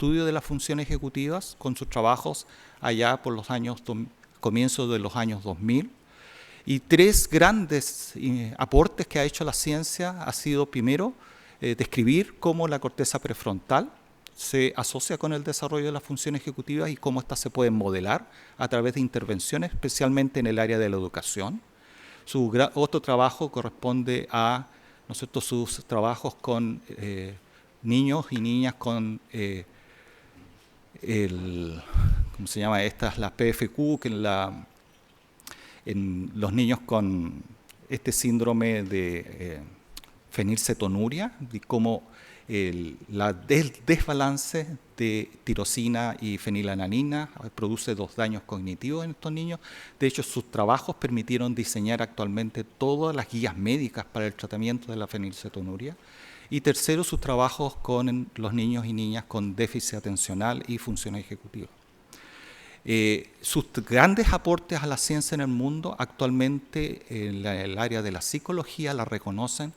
estudio de las funciones ejecutivas con sus trabajos allá por los comienzos de los años 2000. Y tres grandes aportes que ha hecho la ciencia ha sido, primero, describir cómo la corteza prefrontal se asocia con el desarrollo de las funciones ejecutivas y cómo éstas se pueden modelar a través de intervenciones, especialmente en el área de la educación. Su otro trabajo corresponde a, ¿no es cierto?, sus trabajos con niños y niñas con ¿cómo se llama estas? Las PFQ, que en los niños con este síndrome de fenylketonuria, y cómo el desbalance de tirosina y fenilalanina produce dos daños cognitivos en estos niños. De hecho, sus trabajos permitieron diseñar actualmente todas las guías médicas para el tratamiento de la fenylketonuria. Y tercero, sus trabajos con los niños y niñas con déficit atencional y funciones ejecutivas. Sus grandes aportes a la ciencia en el mundo actualmente en el área de la psicología la reconocen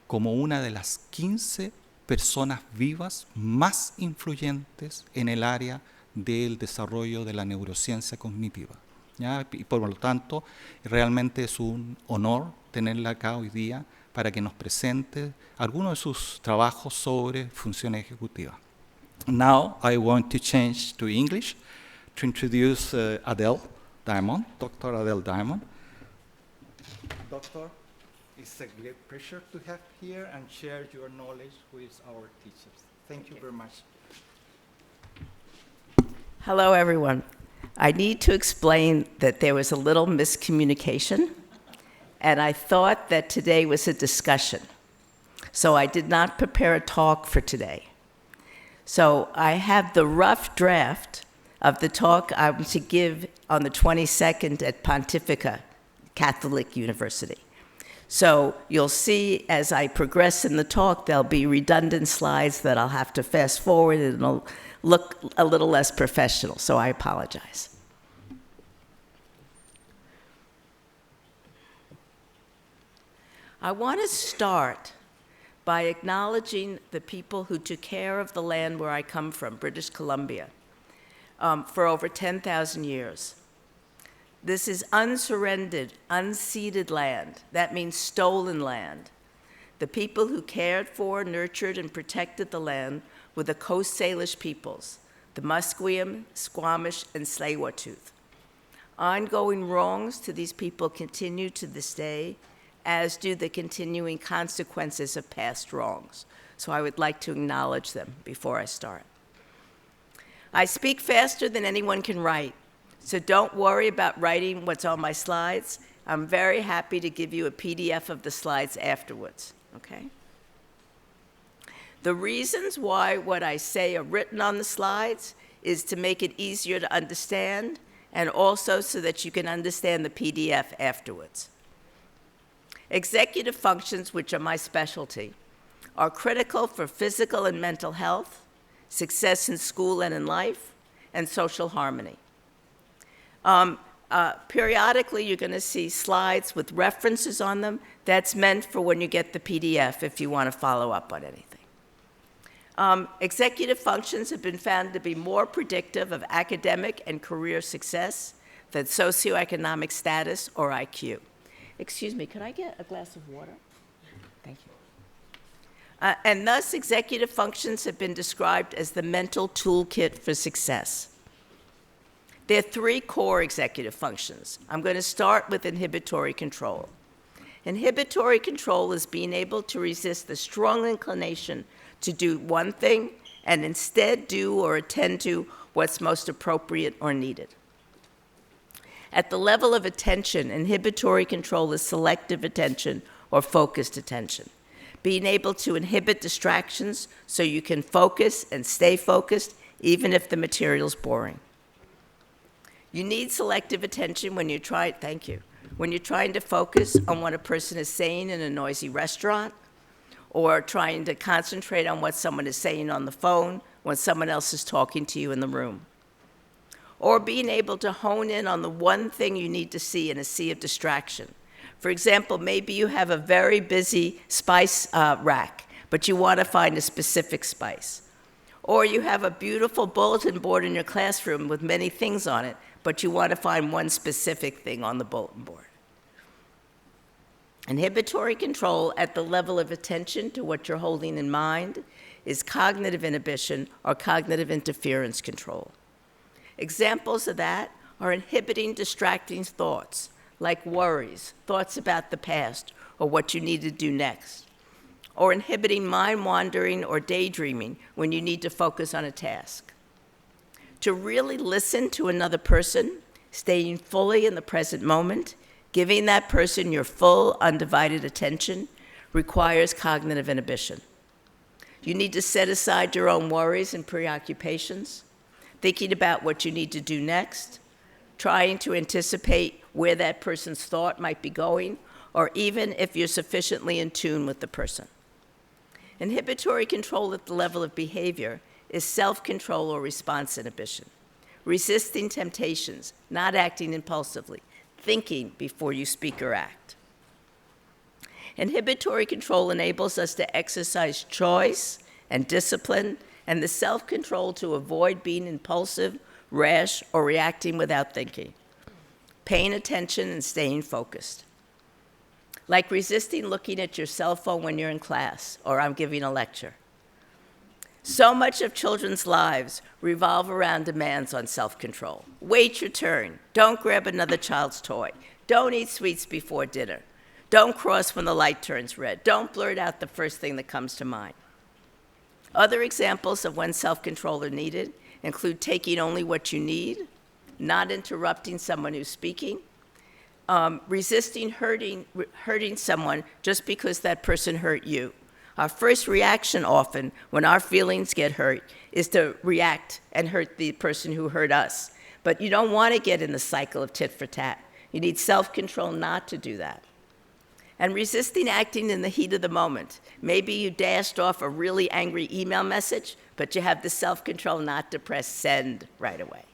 como una de las 15 personas vivas más influyentes en el área del desarrollo de la neurociencia cognitiva, ¿ya? Y por lo tanto, realmente es un honor tenerla acá hoy día para que nos presente algunos de sus trabajos sobre funciones ejecutivas. Now I want to change to English to introduce Adele Diamond, Dr. Adele Diamond. Doctor, it's a great pleasure to have here and share your knowledge with our teachers. Thank you very much. Hello, everyone. I need to explain that there was a little miscommunication, and I thought that today was a discussion. So I did not prepare a talk for today. So I have the rough draft of the talk I'm to give on the 22nd at Pontifica Catholic University. So you'll see as I progress in the talk, there'll be redundant slides that I'll have to fast forward and it'll look a little less professional, so I apologize. I want to start by acknowledging the people who took care of the land where I come from, British Columbia, for over 10,000 years. This is unsurrendered, unceded land. That means stolen land. The people who cared for, nurtured, and protected the land were the Coast Salish peoples, the Musqueam, Squamish, and Tsleil-Waututh. Ongoing wrongs to these people continue to this day, as do the continuing consequences of past wrongs. So I would like to acknowledge them before I start. I speak faster than anyone can write, so don't worry about writing what's on my slides. I'm very happy to give you a PDF of the slides afterwards, okay? The reasons why what I say are written on the slides is to make it easier to understand and also so that you can understand the PDF afterwards. Executive functions, which are my specialty, are critical for physical and mental health, success in school and in life, and social harmony. Periodically, you're going to see slides with references on them. That's meant for when you get the PDF if you want to follow up on anything. Executive functions have been found to be more predictive of academic and career success than socioeconomic status or IQ. Excuse me, could I get a glass of water? Thank you. And thus, executive functions have been described as the mental toolkit for success. There are three core executive functions. I'm going to start with inhibitory control. Inhibitory control is being able to resist the strong inclination to do one thing and instead do or attend to what's most appropriate or needed. At the level of attention, inhibitory control is selective attention or focused attention. Being able to inhibit distractions so you can focus and stay focused even if the material's boring. You need selective attention when you're trying to focus on what a person is saying in a noisy restaurant, or trying to concentrate on what someone is saying on the phone when someone else is talking to you in the room. Or being able to hone in on the one thing you need to see in a sea of distraction. For example, maybe you have a very busy spice rack, but you want to find a specific spice. Or you have a beautiful bulletin board in your classroom with many things on it, but you want to find one specific thing on the bulletin board. Inhibitory control at the level of attention to what you're holding in mind is cognitive inhibition or cognitive interference control. Examples of that are inhibiting distracting thoughts, like worries, thoughts about the past, or what you need to do next, or inhibiting mind wandering or daydreaming when you need to focus on a task. To really listen to another person, staying fully in the present moment, giving that person your full, undivided attention, requires cognitive inhibition. You need to set aside your own worries and preoccupations, thinking about what you need to do next, trying to anticipate where that person's thought might be going, or even if you're sufficiently in tune with the person. Inhibitory control at the level of behavior is self-control or response inhibition, resisting temptations, not acting impulsively, thinking before you speak or act. Inhibitory control enables us to exercise choice and discipline and the self-control to avoid being impulsive, rash, or reacting without thinking, paying attention and staying focused. Like resisting looking at your cell phone when you're in class or I'm giving a lecture. So much of children's lives revolve around demands on self-control. Wait your turn. Don't grab another child's toy. Don't eat sweets before dinner. Don't cross when the light turns red. Don't blurt out the first thing that comes to mind. Other examples of when self-control are needed include taking only what you need, not interrupting someone who's speaking, resisting hurting someone just because that person hurt you. Our first reaction often, when our feelings get hurt, is to react and hurt the person who hurt us. But you don't want to get in the cycle of tit for tat. You need self-control not to do that. And resisting acting in the heat of the moment. Maybe you dashed off a really angry email message, but you have the self-control not to press send right away.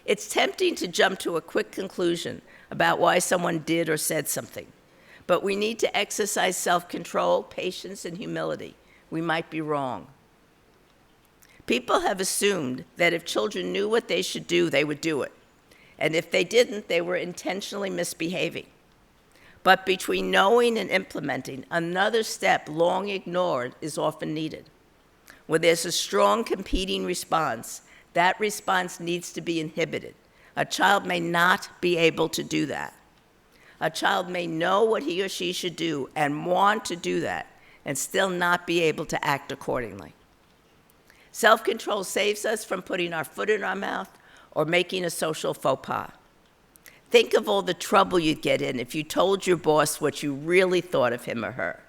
It's tempting to jump to a quick conclusion about why someone did or said something. But we need to exercise self-control, patience, and humility. We might be wrong. People have assumed that if children knew what they should do, they would do it. And if they didn't, they were intentionally misbehaving. But between knowing and implementing, another step long ignored is often needed. When there's a strong competing response, that response needs to be inhibited. A child may not be able to do that. A child may know what he or she should do and want to do that and still not be able to act accordingly. Self-control saves us from putting our foot in our mouth or making a social faux pas. Think of all the trouble you'd get in if you told your boss what you really thought of him or her,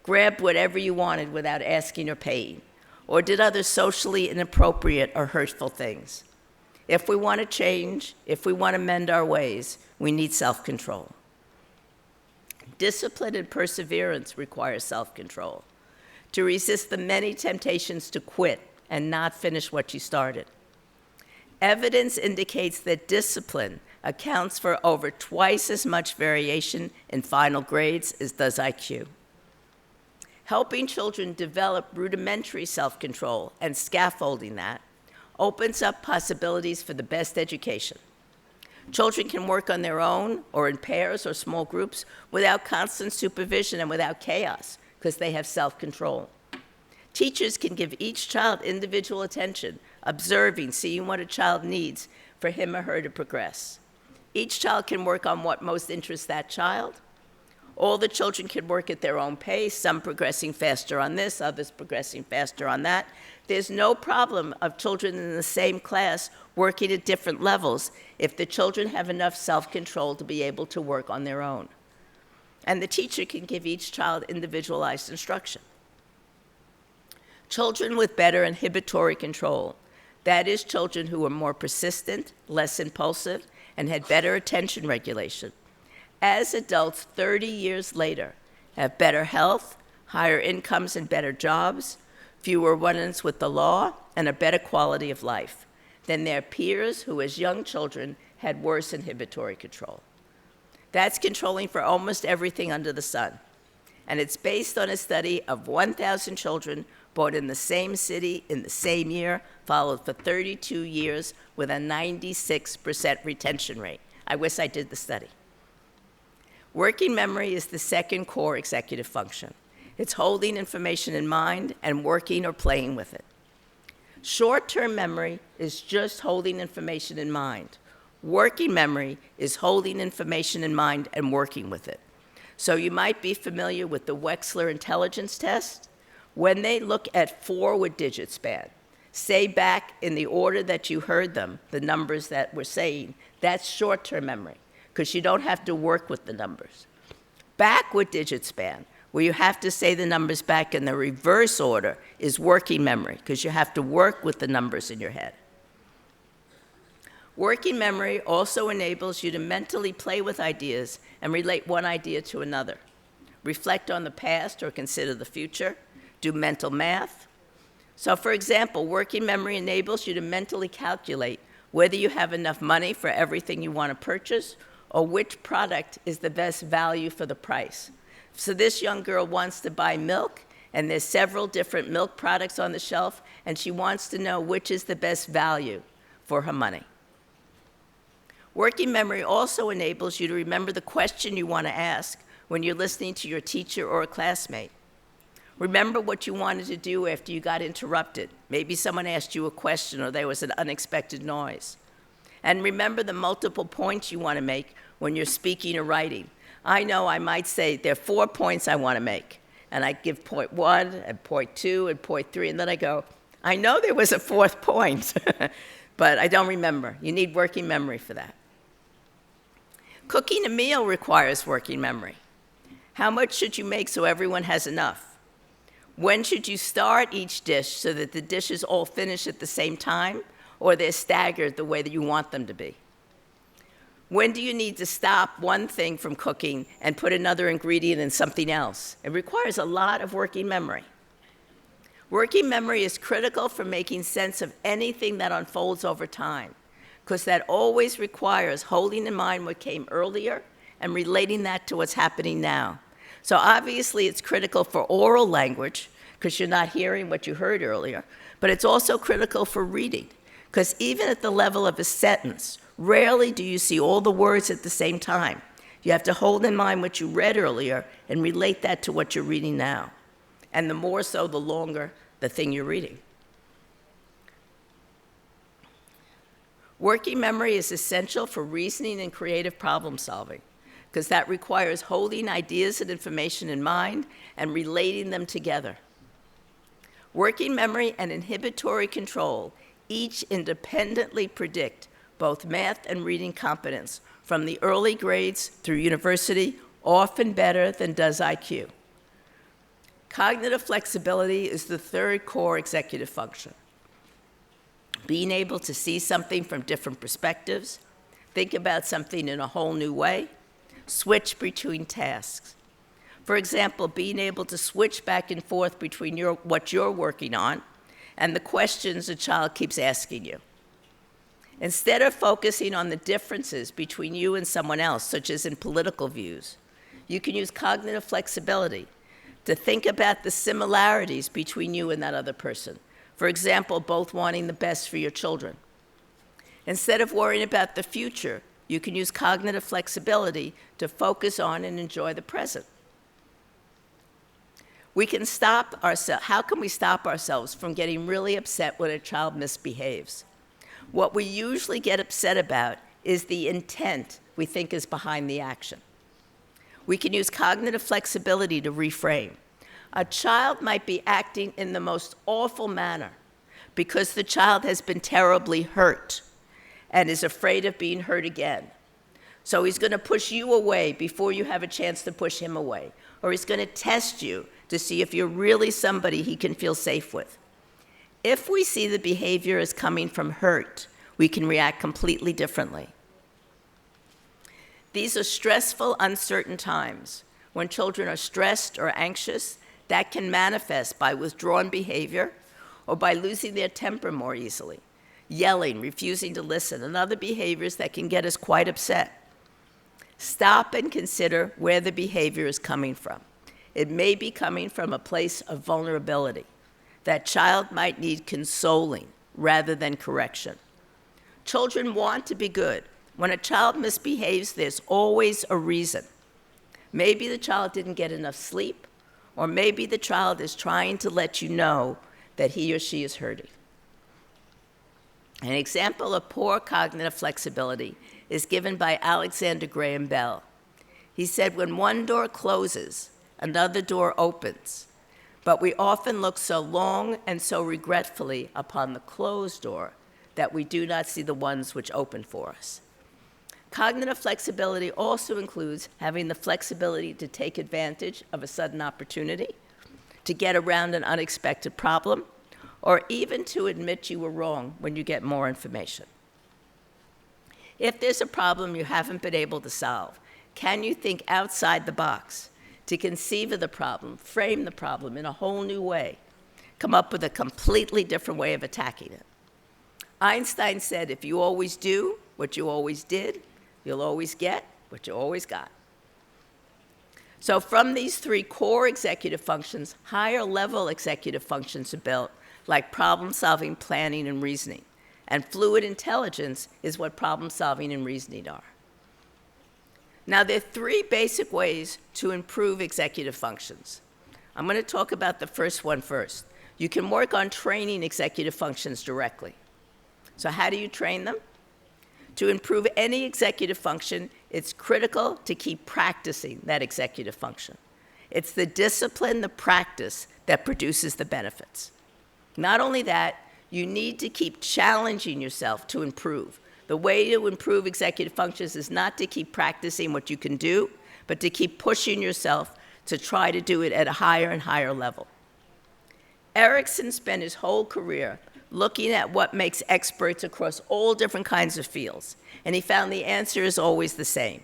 grabbed whatever you wanted without asking or paying, or did other socially inappropriate or hurtful things. If we want to change, if we want to mend our ways, we need self-control. Discipline and perseverance require self-control to resist the many temptations to quit and not finish what you started. Evidence indicates that discipline accounts for over twice as much variation in final grades as does IQ. Helping children develop rudimentary self-control and scaffolding that opens up possibilities for the best education. Children can work on their own or in pairs or small groups without constant supervision and without chaos because they have self-control. Teachers can give each child individual attention, observing, seeing what a child needs for him or her to progress. Each child can work on what most interests that child. All the children can work at their own pace, some progressing faster on this, others progressing faster on that. There's no problem of children in the same class working at different levels if the children have enough self-control to be able to work on their own. And the teacher can give each child individualized instruction. Children with better inhibitory control, that is, children who are more persistent, less impulsive, and had better attention regulation, as adults 30 years later have better health, higher incomes and better jobs, fewer run-ins with the law, and a better quality of life than their peers who as young children had worse inhibitory control. That's controlling for almost everything under the sun. And it's based on a study of 1,000 children bought in the same city in the same year, followed for 32 years with a 96% retention rate. I wish I did the study. Working memory is the second core executive function. It's holding information in mind and working or playing with it. Short-term memory is just holding information in mind. Working memory is holding information in mind and working with it. So you might be familiar with the Wechsler intelligence test. When they look at forward digit span, say back in the order that you heard them, the numbers that we're saying, that's short-term memory, because you don't have to work with the numbers. Backward digit span, where you have to say the numbers back in the reverse order, is working memory, because you have to work with the numbers in your head. Working memory also enables you to mentally play with ideas and relate one idea to another, reflect on the past or consider the future, do mental math. So for example, working memory enables you to mentally calculate whether you have enough money for everything you want to purchase or which product is the best value for the price. So this young girl wants to buy milk, and there's several different milk products on the shelf, and she wants to know which is the best value for her money. Working memory also enables you to remember the question you want to ask when you're listening to your teacher or a classmate. Remember what you wanted to do after you got interrupted. Maybe someone asked you a question or there was an unexpected noise. And remember the multiple points you want to make when you're speaking or writing. I know I might say there are 4 points I want to make. And I give point 1 and point 2 and point 3, and then I go, I know there was a 4th point, but I don't remember. You need working memory for that. Cooking a meal requires working memory. How much should you make so everyone has enough? When should you start each dish so that the dishes all finish at the same time, or they're staggered the way that you want them to be? When do you need to stop one thing from cooking and put another ingredient in something else? It requires a lot of working memory. Working memory is critical for making sense of anything that unfolds over time, because that always requires holding in mind what came earlier and relating that to what's happening now. So obviously it's critical for oral language, because you're not hearing what you heard earlier, but it's also critical for reading, because even at the level of a sentence, rarely do you see all the words at the same time. You have to hold in mind what you read earlier and relate that to what you're reading now. And the more so, the longer the thing you're reading. Working memory is essential for reasoning and creative problem solving, because that requires holding ideas and information in mind and relating them together. Working memory and inhibitory control each independently predict both math and reading competence from the early grades through university, often better than does IQ. Cognitive flexibility is the third core executive function. Being able to see something from different perspectives, think about something in a whole new way, switch between tasks. For example, being able to switch back and forth between what you're working on and the questions a child keeps asking you. Instead of focusing on the differences between you and someone else, such as in political views, you can use cognitive flexibility to think about the similarities between you and that other person. For example, both wanting the best for your children. Instead of worrying about the future, you can use cognitive flexibility to focus on and enjoy the present. We can stop ourselves. How can we stop ourselves from getting really upset when a child misbehaves? What we usually get upset about is the intent we think is behind the action. We can use cognitive flexibility to reframe. A child might be acting in the most awful manner because the child has been terribly hurt and is afraid of being hurt again. So he's going to push you away before you have a chance to push him away. Or he's going to test you to see if you're really somebody he can feel safe with. If we see the behavior as coming from hurt, we can react completely differently. These are stressful, uncertain times. When children are stressed or anxious, that can manifest by withdrawn behavior or by losing their temper more easily, yelling, refusing to listen, and other behaviors that can get us quite upset. Stop and consider where the behavior is coming from. It may be coming from a place of vulnerability. That child might need consoling rather than correction. Children want to be good. When a child misbehaves, there's always a reason. Maybe the child didn't get enough sleep, or maybe the child is trying to let you know that he or she is hurting. An example of poor cognitive flexibility is given by Alexander Graham Bell. He said, when one door closes, another door opens, but we often look so long and so regretfully upon the closed door that we do not see the ones which open for us. Cognitive flexibility also includes having the flexibility to take advantage of a sudden opportunity, to get around an unexpected problem, or even to admit you were wrong when you get more information. If there's a problem you haven't been able to solve, can you think outside the box to conceive of the problem, frame the problem in a whole new way, come up with a completely different way of attacking it? Einstein said, if you always do what you always did, you'll always get what you always got. So from these three core executive functions, higher level executive functions are built, like problem solving, planning, and reasoning. And fluid intelligence is what problem solving and reasoning are. Now, there are three basic ways to improve executive functions. I'm going to talk about the first one first. You can work on training executive functions directly. So how do you train them? To improve any executive function, it's critical to keep practicing that executive function. It's the discipline, the practice, that produces the benefits. Not only that, you need to keep challenging yourself to improve. The way to improve executive functions is not to keep practicing what you can do, but to keep pushing yourself to try to do it at a higher and higher level. Erickson spent his whole career looking at what makes experts across all different kinds of fields, and he found the answer is always the same.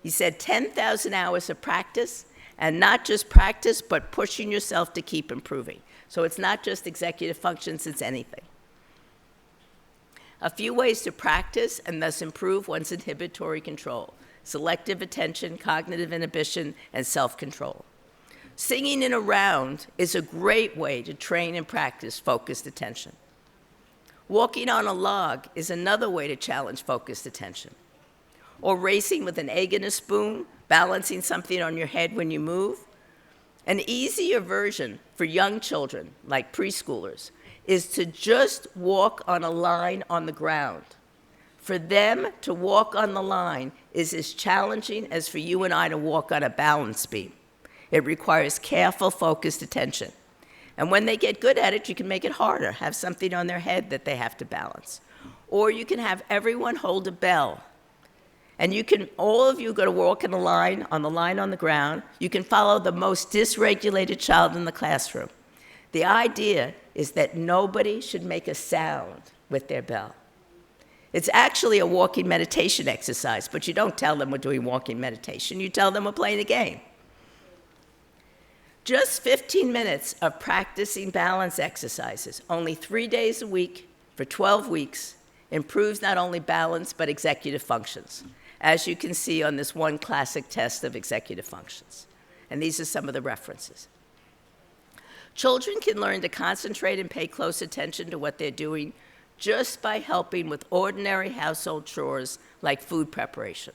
He said 10,000 hours of practice, and not just practice, but pushing yourself to keep improving. So it's not just executive functions, it's anything. A few ways to practice and thus improve one's inhibitory control: selective attention, cognitive inhibition, and self-control. Singing in a round is a great way to train and practice focused attention. Walking on a log is another way to challenge focused attention. Or racing with an egg in a spoon, balancing something on your head when you move. An easier version for young children, like preschoolers, is to just walk on a line on the ground. For them to walk on the line is as challenging as for you and I to walk on a balance beam. It requires careful, focused attention. And when they get good at it, you can make it harder, have something on their head that they have to balance. Or you can have everyone hold a bell. And you can, all of you go to walk in a line on the ground. You can follow the most dysregulated child in the classroom. The idea is that nobody should make a sound with their bell. It's actually a walking meditation exercise, but you don't tell them we're doing walking meditation. You tell them we're playing a game. Just 15 minutes of practicing balance exercises, only 3 days a week for 12 weeks, improves not only balance, but executive functions, as you can see on this one classic test of executive functions. And these are some of the references. Children can learn to concentrate and pay close attention to what they're doing just by helping with ordinary household chores like food preparation.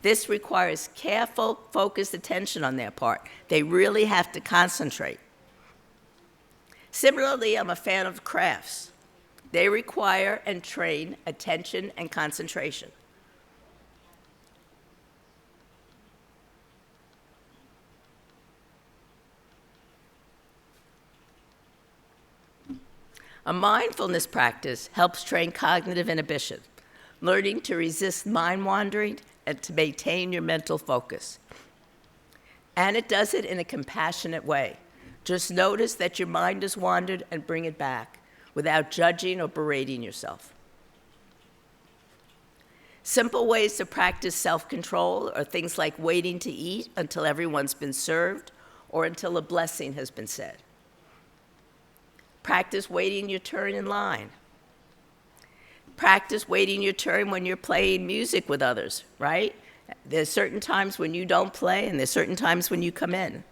This requires careful, focused attention on their part. They really have to concentrate. Similarly, I'm a fan of crafts. They require and train attention and concentration. A mindfulness practice helps train cognitive inhibition, learning to resist mind wandering and to maintain your mental focus. And it does it in a compassionate way. Just notice that your mind has wandered and bring it back without judging or berating yourself. Simple ways to practice self-control are things like waiting to eat until everyone's been served or until a blessing has been said. Practice waiting your turn in line. Practice waiting your turn when you're playing music with others, right? There's certain times when you don't play, and there's certain times when you come in.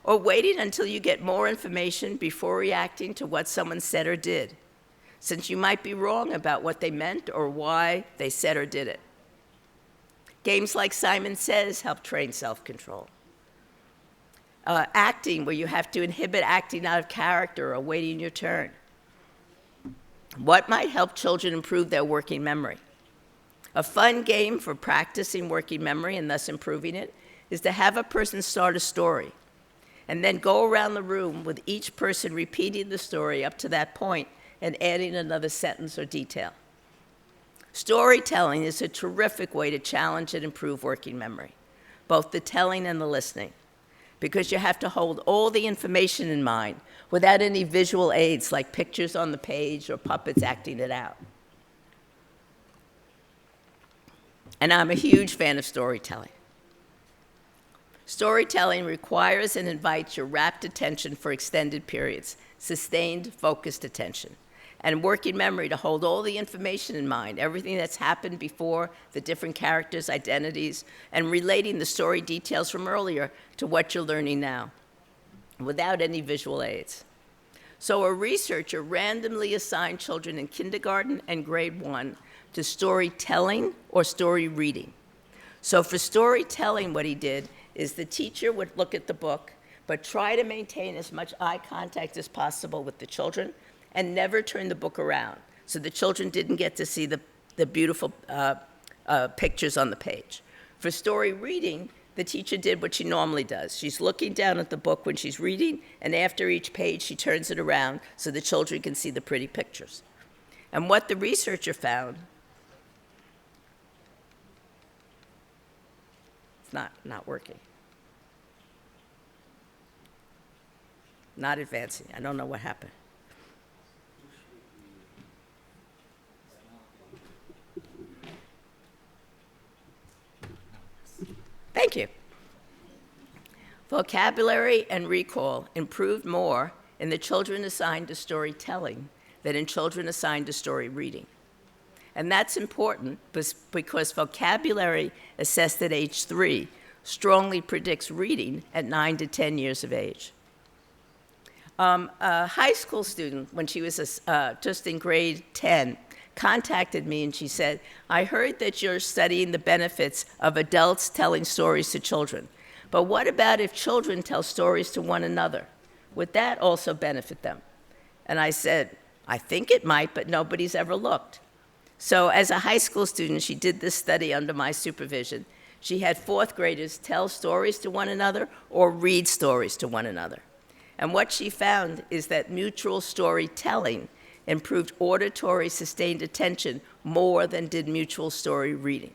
or waiting until you get more information before reacting to what someone said or did, since you might be wrong about what they meant or why they said or did it. Games like Simon Says help train self-control. Acting, where you have to inhibit acting out of character or waiting your turn. What might help children improve their working memory? A fun game for practicing working memory and thus improving it is to have a person start a story and then go around the room with each person repeating the story up to that point and adding another sentence or detail. Storytelling is a terrific way to challenge and improve working memory, both the telling and the listening, because you have to hold all the information in mind without any visual aids like pictures on the page or puppets acting it out. And I'm a huge fan of storytelling. Storytelling requires and invites your rapt attention for extended periods, sustained, focused attention, and working memory to hold all the information in mind, everything that's happened before, the different characters' identities, and relating the story details from earlier to what you're learning now, without any visual aids. So a researcher randomly assigned children in kindergarten and grade 1 to storytelling or story reading. So for storytelling, what he did is the teacher would look at the book, but try to maintain as much eye contact as possible with the children and never turn the book around. So the children didn't get to see the beautiful pictures on the page. For story reading, the teacher did what she normally does. She's looking down at the book when she's reading, and after each page, she turns it around so the children can see the pretty pictures. And what the researcher found, it's not working. Not advancing. I don't know what happened. Thank you. Vocabulary and recall improved more in the children assigned to storytelling than in children assigned to story reading. And that's important because vocabulary assessed at age 3 strongly predicts reading at 9 to 10 years of age. A high school student, when she was just in grade 10, contacted me and she said, I heard that you're studying the benefits of adults telling stories to children, but what about if children tell stories to one another? Would that also benefit them? And I said, I think it might, but nobody's ever looked. So as a high school student, she did this study under my supervision. She had 4th graders tell stories to one another or read stories to one another. And what she found is that mutual storytelling improved auditory sustained attention more than did mutual story reading.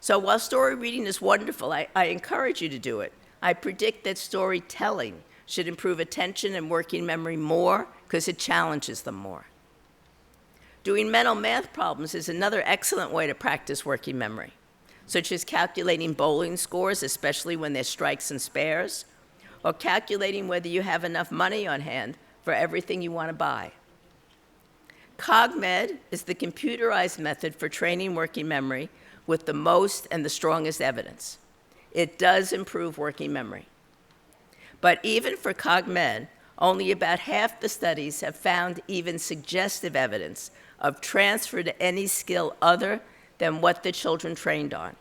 So while story reading is wonderful, I encourage you to do it. I predict that storytelling should improve attention and working memory more because it challenges them more. Doing mental math problems is another excellent way to practice working memory, such as calculating bowling scores, especially when there's strikes and spares, or calculating whether you have enough money on hand for everything you want to buy. CogMed is the computerized method for training working memory with the most and the strongest evidence. It does improve working memory. But even for CogMed, only about half the studies have found even suggestive evidence of transfer to any skill other than what the children trained on.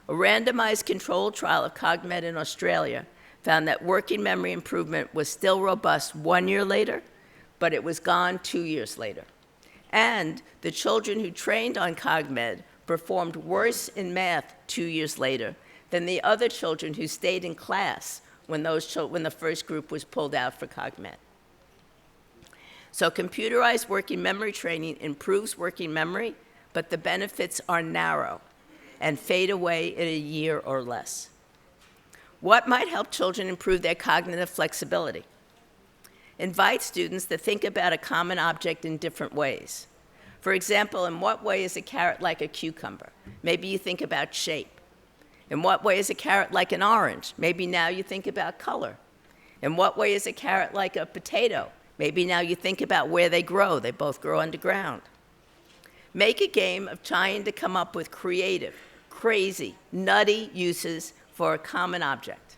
A randomized controlled trial of CogMed in Australia found that working memory improvement was still robust 1 year later, but it was gone 2 years later. And the children who trained on CogMed performed worse in math 2 years later than the other children who stayed in class when the first group was pulled out for CogMed. So computerized working memory training improves working memory, but the benefits are narrow and fade away in a year or less. What might help children improve their cognitive flexibility? Invite students to think about a common object in different ways. For example, in what way is a carrot like a cucumber? Maybe you think about shape. In what way is a carrot like an orange? Maybe now you think about color. In what way is a carrot like a potato? Maybe now you think about where they grow. They both grow underground. Make a game of trying to come up with creative, crazy, nutty uses for a common object.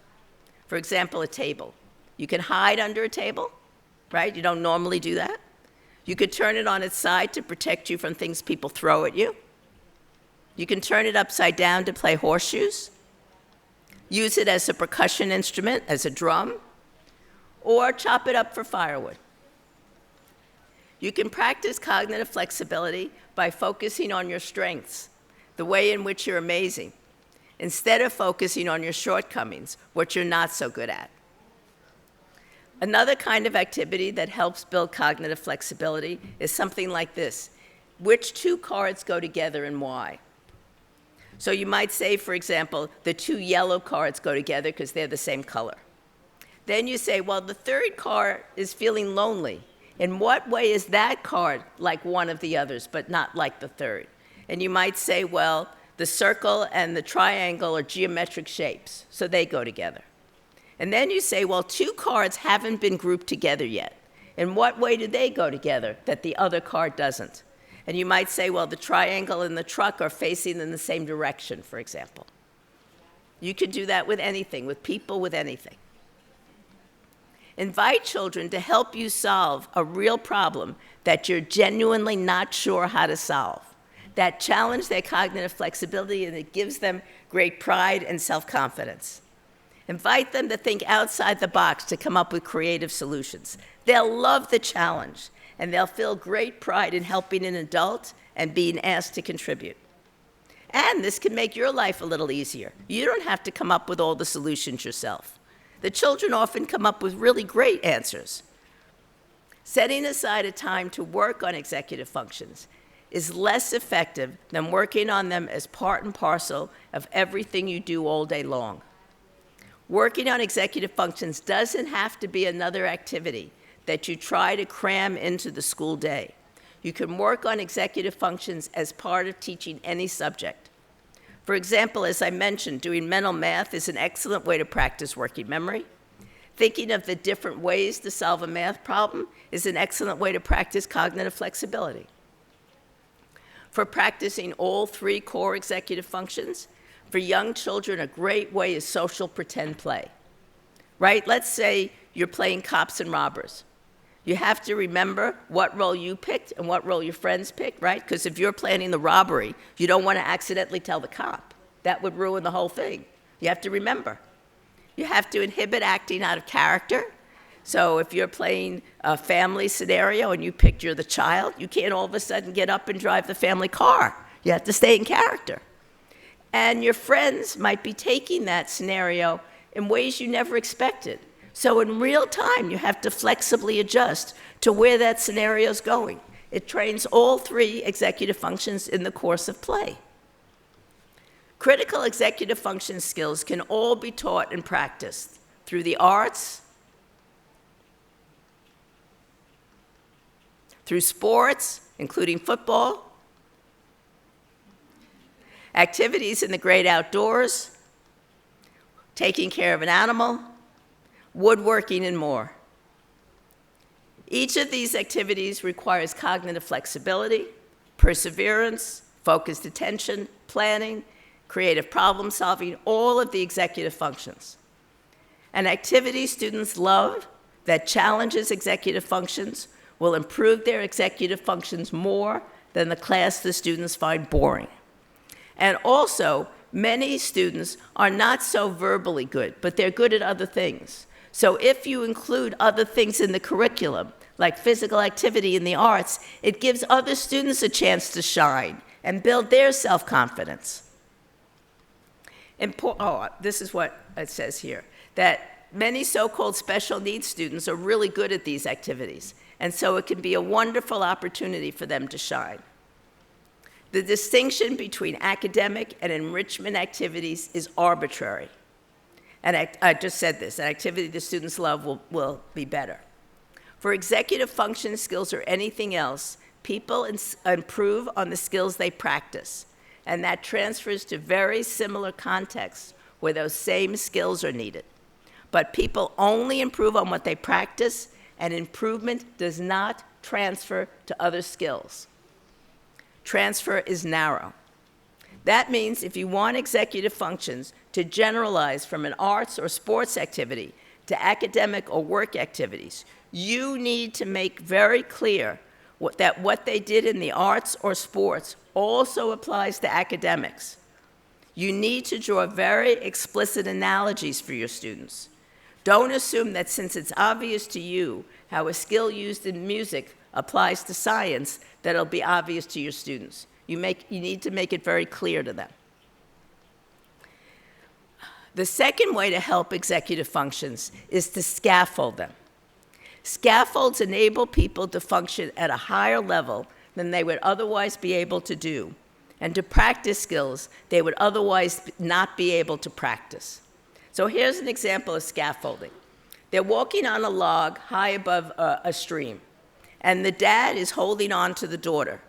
For example, a table. You can hide under a table, right? You don't normally do that. You could turn it on its side to protect you from things people throw at you. You can turn it upside down to play horseshoes. Use it as a percussion instrument, as a drum, or chop it up for firewood. You can practice cognitive flexibility by focusing on your strengths, the way in which you're amazing, instead of focusing on your shortcomings, what you're not so good at. Another kind of activity that helps build cognitive flexibility is something like this. Which two cards go together and why? So you might say, for example, the two yellow cards go together because they're the same color. Then you say, well, the third card is feeling lonely. In what way is that card like one of the others, but not like the third? And you might say, well, the circle and the triangle are geometric shapes, so they go together. And then you say, well, two cards haven't been grouped together yet. In what way do they go together that the other card doesn't? And you might say, well, the triangle and the truck are facing in the same direction, for example. You could do that with anything, with people, with anything. Invite children to help you solve a real problem that you're genuinely not sure how to solve. That challenge their cognitive flexibility, and it gives them great pride and self-confidence. Invite them to think outside the box to come up with creative solutions. They'll love the challenge, and they'll feel great pride in helping an adult and being asked to contribute. And this can make your life a little easier. You don't have to come up with all the solutions yourself. The children often come up with really great answers. Setting aside a time to work on executive functions is less effective than working on them as part and parcel of everything you do all day long. Working on executive functions doesn't have to be another activity that you try to cram into the school day. You can work on executive functions as part of teaching any subject. For example, as I mentioned, doing mental math is an excellent way to practice working memory. Thinking of the different ways to solve a math problem is an excellent way to practice cognitive flexibility. For practicing all three core executive functions, for young children, a great way is social pretend play, right? Let's say you're playing cops and robbers. You have to remember what role you picked and what role your friends picked, right? Because if you're planning the robbery, you don't want to accidentally tell the cop. That would ruin the whole thing. You have to remember. You have to inhibit acting out of character. So if you're playing a family scenario and you picked you're the child, you can't all of a sudden get up and drive the family car. You have to stay in character. And your friends might be taking that scenario in ways you never expected. So in real time, you have to flexibly adjust to where that scenario is going. It trains all three executive functions in the course of play. Critical executive function skills can all be taught and practiced through the arts, through sports, including football, activities in the great outdoors, taking care of an animal, woodworking, and more. Each of these activities requires cognitive flexibility, perseverance, focused attention, planning, creative problem solving, all of the executive functions. An activity students love that challenges executive functions will improve their executive functions more than the class the students find boring. And also, many students are not so verbally good, but they're good at other things. So if you include other things in the curriculum, like physical activity in the arts, it gives other students a chance to shine and build their self-confidence. This is what it says here, that many so-called special needs students are really good at these activities, and so it can be a wonderful opportunity for them to shine. The distinction between academic and enrichment activities is arbitrary. And I just said this, an activity the students love will be better. For executive function skills or anything else, people improve on the skills they practice, and that transfers to very similar contexts where those same skills are needed. But people only improve on what they practice, and improvement does not transfer to other skills. Transfer is narrow. That means if you want executive functions to generalize from an arts or sports activity to academic or work activities, you need to make very clear that what they did in the arts or sports also applies to academics. You need to draw very explicit analogies for your students. Don't assume that since it's obvious to you how a skill used in music applies to science, that it'll be obvious to your students. You need to make it very clear to them. The second way to help executive functions is to scaffold them. Scaffolds enable people to function at a higher level than they would otherwise be able to do, and to practice skills they would otherwise not be able to practice. So here's an example of scaffolding. They're walking on a log high above a stream, and the dad is holding on to the daughter.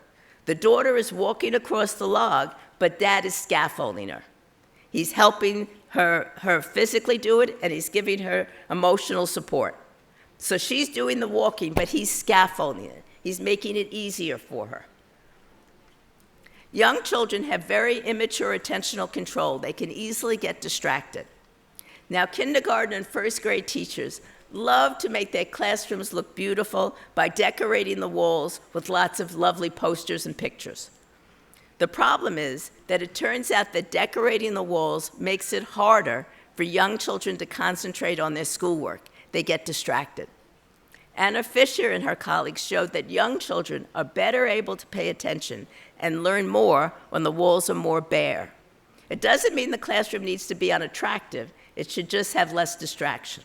The daughter is walking across the log, but dad is scaffolding her. He's helping her physically do it, and he's giving her emotional support. So she's doing the walking, but he's scaffolding it. He's making it easier for her. Young children have very immature attentional control. They can easily get distracted. Now, kindergarten and first grade teachers love to make their classrooms look beautiful by decorating the walls with lots of lovely posters and pictures. The problem is that it turns out that decorating the walls makes it harder for young children to concentrate on their schoolwork. They get distracted. Anna Fisher and her colleagues showed that young children are better able to pay attention and learn more when the walls are more bare. It doesn't mean the classroom needs to be unattractive. It should just have less distraction.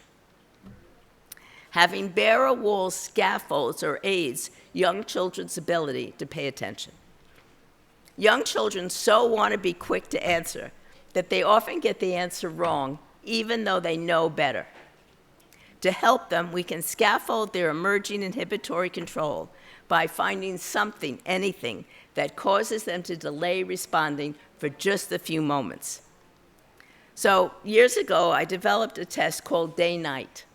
Having barer walls scaffolds or aids young children's ability to pay attention. Young children so want to be quick to answer that they often get the answer wrong, even though they know better. To help them, we can scaffold their emerging inhibitory control by finding something, anything, that causes them to delay responding for just a few moments. So years ago, I developed a test called day-night.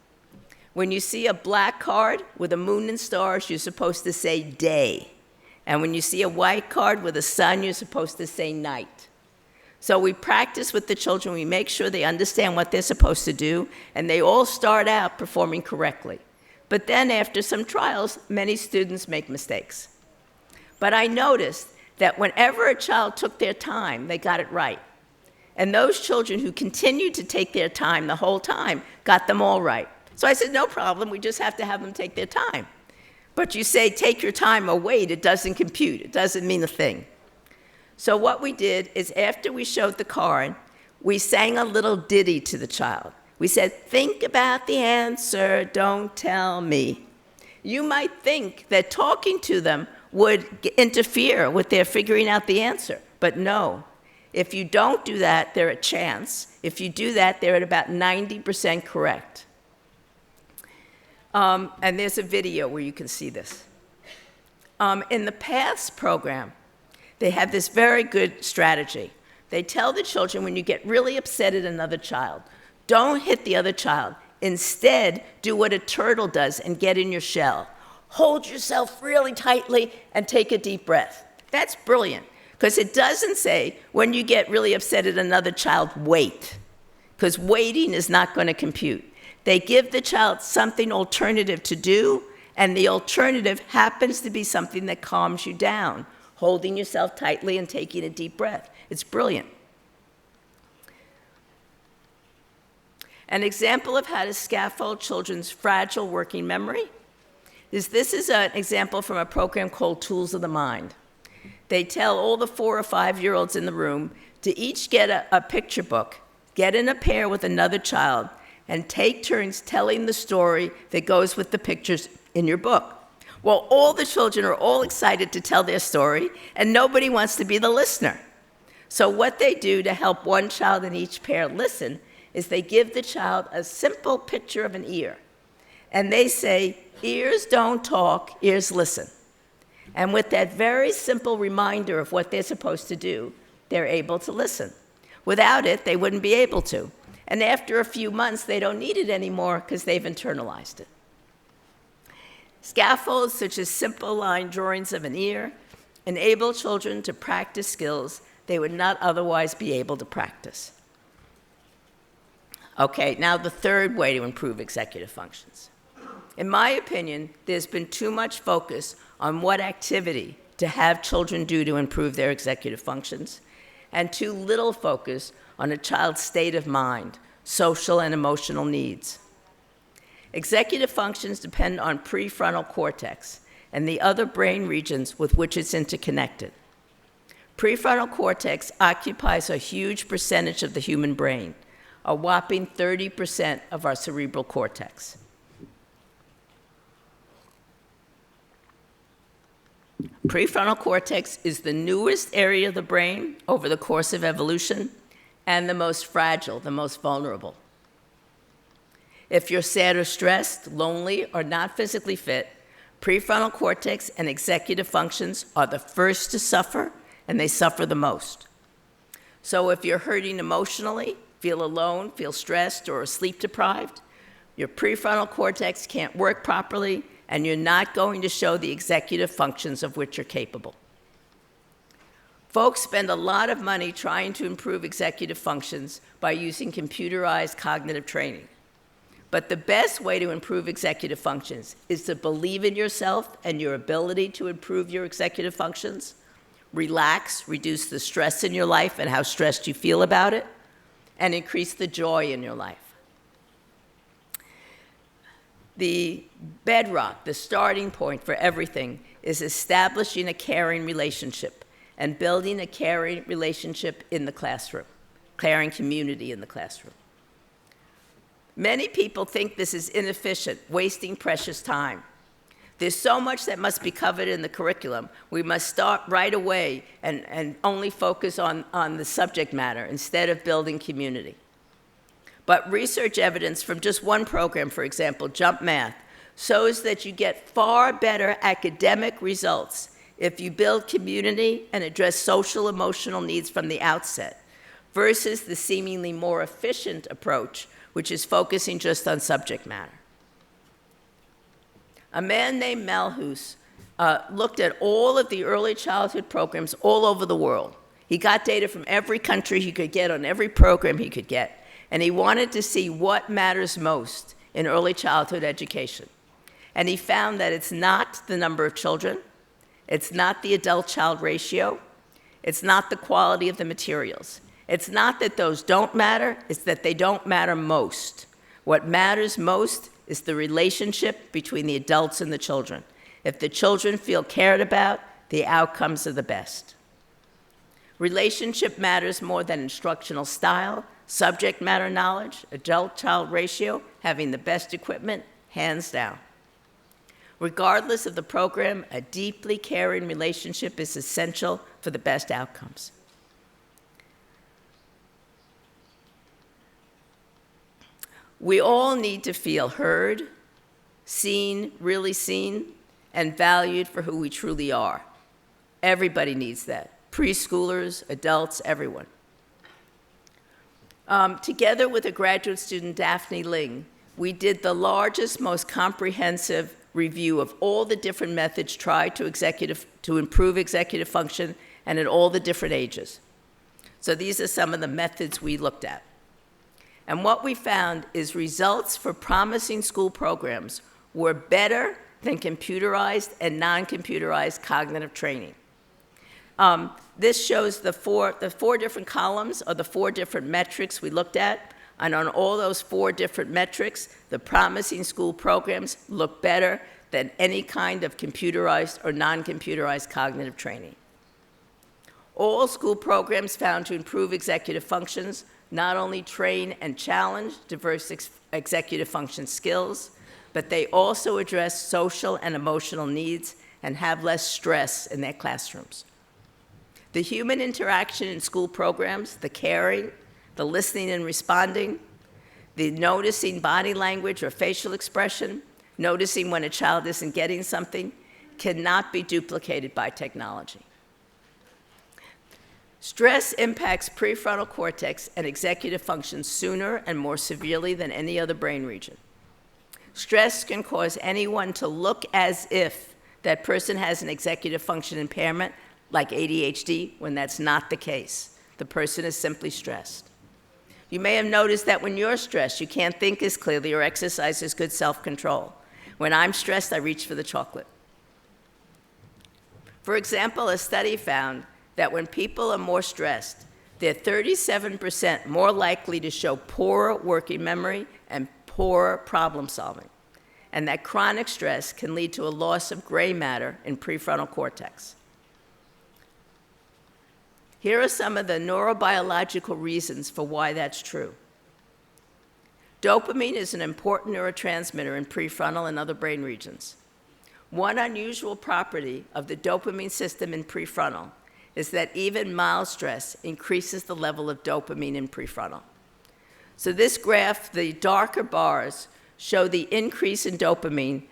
When you see a black card with a moon and stars, you're supposed to say day. And when you see a white card with a sun, you're supposed to say night. So we practice with the children. We make sure they understand what they're supposed to do, and they all start out performing correctly. But then after some trials, many students make mistakes. But I noticed that whenever a child took their time, they got it right. And those children who continued to take their time the whole time got them all right. So I said, no problem, we just have to have them take their time. But you say, take your time or wait, it doesn't compute. It doesn't mean a thing. So what we did is after we showed the card, we sang a little ditty to the child. We said, think about the answer, don't tell me. You might think that talking to them would interfere with their figuring out the answer, but no. If you don't do that, they're at chance. If you do that, they're at about 90% correct. And there's a video where you can see this. In the PATHS program, they have this very good strategy. They tell the children when you get really upset at another child, don't hit the other child. Instead, do what a turtle does and get in your shell. Hold yourself really tightly and take a deep breath. That's brilliant, because it doesn't say when you get really upset at another child, wait, because waiting is not going to compute. They give the child something alternative to do, and the alternative happens to be something that calms you down, holding yourself tightly and taking a deep breath. It's brilliant. An example of how to scaffold children's fragile working memory is this is an example from a program called Tools of the Mind. They tell all the 4 or 5-year-olds in the room to each get a picture book, get in a pair with another child, and take turns telling the story that goes with the pictures in your book. Well, all the children are all excited to tell their story, and nobody wants to be the listener. So what they do to help one child in each pair listen is they give the child a simple picture of an ear. And they say, ears don't talk, ears listen. And with that very simple reminder of what they're supposed to do, they're able to listen. Without it, they wouldn't be able to. And after a few months, they don't need it anymore because they've internalized it. Scaffolds, such as simple line drawings of an ear, enable children to practice skills they would not otherwise be able to practice. Okay, now the third way to improve executive functions. In my opinion, there's been too much focus on what activity to have children do to improve their executive functions, and too little focus on a child's state of mind, social and emotional needs. Executive functions depend on prefrontal cortex and the other brain regions with which it's interconnected. Prefrontal cortex occupies a huge percentage of the human brain, a whopping 30% of our cerebral cortex. Prefrontal cortex is the newest area of the brain over the course of evolution and the most fragile, the most vulnerable. If you're sad or stressed, lonely, or not physically fit, prefrontal cortex and executive functions are the first to suffer, and they suffer the most. So if you're hurting emotionally, feel alone, feel stressed, or sleep deprived, your prefrontal cortex can't work properly, and you're not going to show the executive functions of which you're capable. Folks spend a lot of money trying to improve executive functions by using computerized cognitive training. But the best way to improve executive functions is to believe in yourself and your ability to improve your executive functions, relax, reduce the stress in your life and how stressed you feel about it, and increase the joy in your life. The bedrock, the starting point for everything, is establishing a caring relationship and building a caring relationship in the classroom, caring community in the classroom. Many people think this is inefficient, wasting precious time. There's so much that must be covered in the curriculum. We must start right away and only focus on the subject matter instead of building community. But research evidence from just one program, for example, Jump Math, shows that you get far better academic results if you build community and address social emotional needs from the outset, versus the seemingly more efficient approach, which is focusing just on subject matter. A man named Malthus looked at all of the early childhood programs all over the world. He got data from every country he could get on every program he could get. And he wanted to see what matters most in early childhood education. And he found that it's not the number of children, it's not the adult-child ratio, it's not the quality of the materials. It's not that those don't matter, it's that they don't matter most. What matters most is the relationship between the adults and the children. If the children feel cared about, the outcomes are the best. Relationship matters more than instructional style, subject matter knowledge, adult-child ratio, having the best equipment, hands down. Regardless of the program, a deeply caring relationship is essential for the best outcomes. We all need to feel heard, seen, really seen, and valued for who we truly are. Everybody needs that. Preschoolers, adults, everyone. Together with a graduate student, Daphne Ling, we did the largest, most comprehensive review of all the different methods tried to improve executive function and at all the different ages. So these are some of the methods we looked at. And what we found is results for promising school programs were better than computerized and non-computerized cognitive training. This shows the four different columns are the 4 different metrics we looked at, and on all those 4 different metrics, the promising school programs look better than any kind of computerized or non-computerized cognitive training. All school programs found to improve executive functions not only train and challenge diverse executive function skills, but they also address social and emotional needs and have less stress in their classrooms. The human interaction in school programs, the caring, the listening and responding, the noticing body language or facial expression, noticing when a child isn't getting something, cannot be duplicated by technology. Stress impacts prefrontal cortex and executive function sooner and more severely than any other brain region. Stress can cause anyone to look as if that person has an executive function impairment, like ADHD, when that's not the case. The person is simply stressed. You may have noticed that when you're stressed, you can't think as clearly or exercise as good self-control. When I'm stressed, I reach for the chocolate. For example, a study found that when people are more stressed, they're 37% more likely to show poorer working memory and poorer problem solving, and that chronic stress can lead to a loss of gray matter in prefrontal cortex. Here are some of the neurobiological reasons for why that's true. Dopamine is an important neurotransmitter in prefrontal and other brain regions. One unusual property of the dopamine system in prefrontal is that even mild stress increases the level of dopamine in prefrontal. So this graph, the darker bars, show the increase in dopamine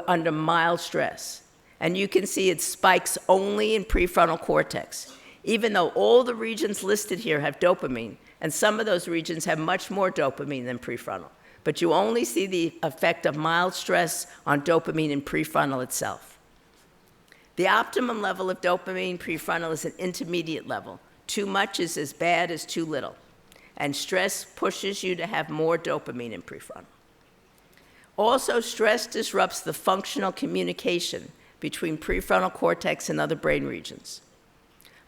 under mild stress. And you can see it spikes only in prefrontal cortex, even though all the regions listed here have dopamine, and some of those regions have much more dopamine than prefrontal. But you only see the effect of mild stress on dopamine in prefrontal itself. The optimum level of dopamine prefrontal is an intermediate level. Too much is as bad as too little. And stress pushes you to have more dopamine in prefrontal. Also, stress disrupts the functional communication between prefrontal cortex and other brain regions.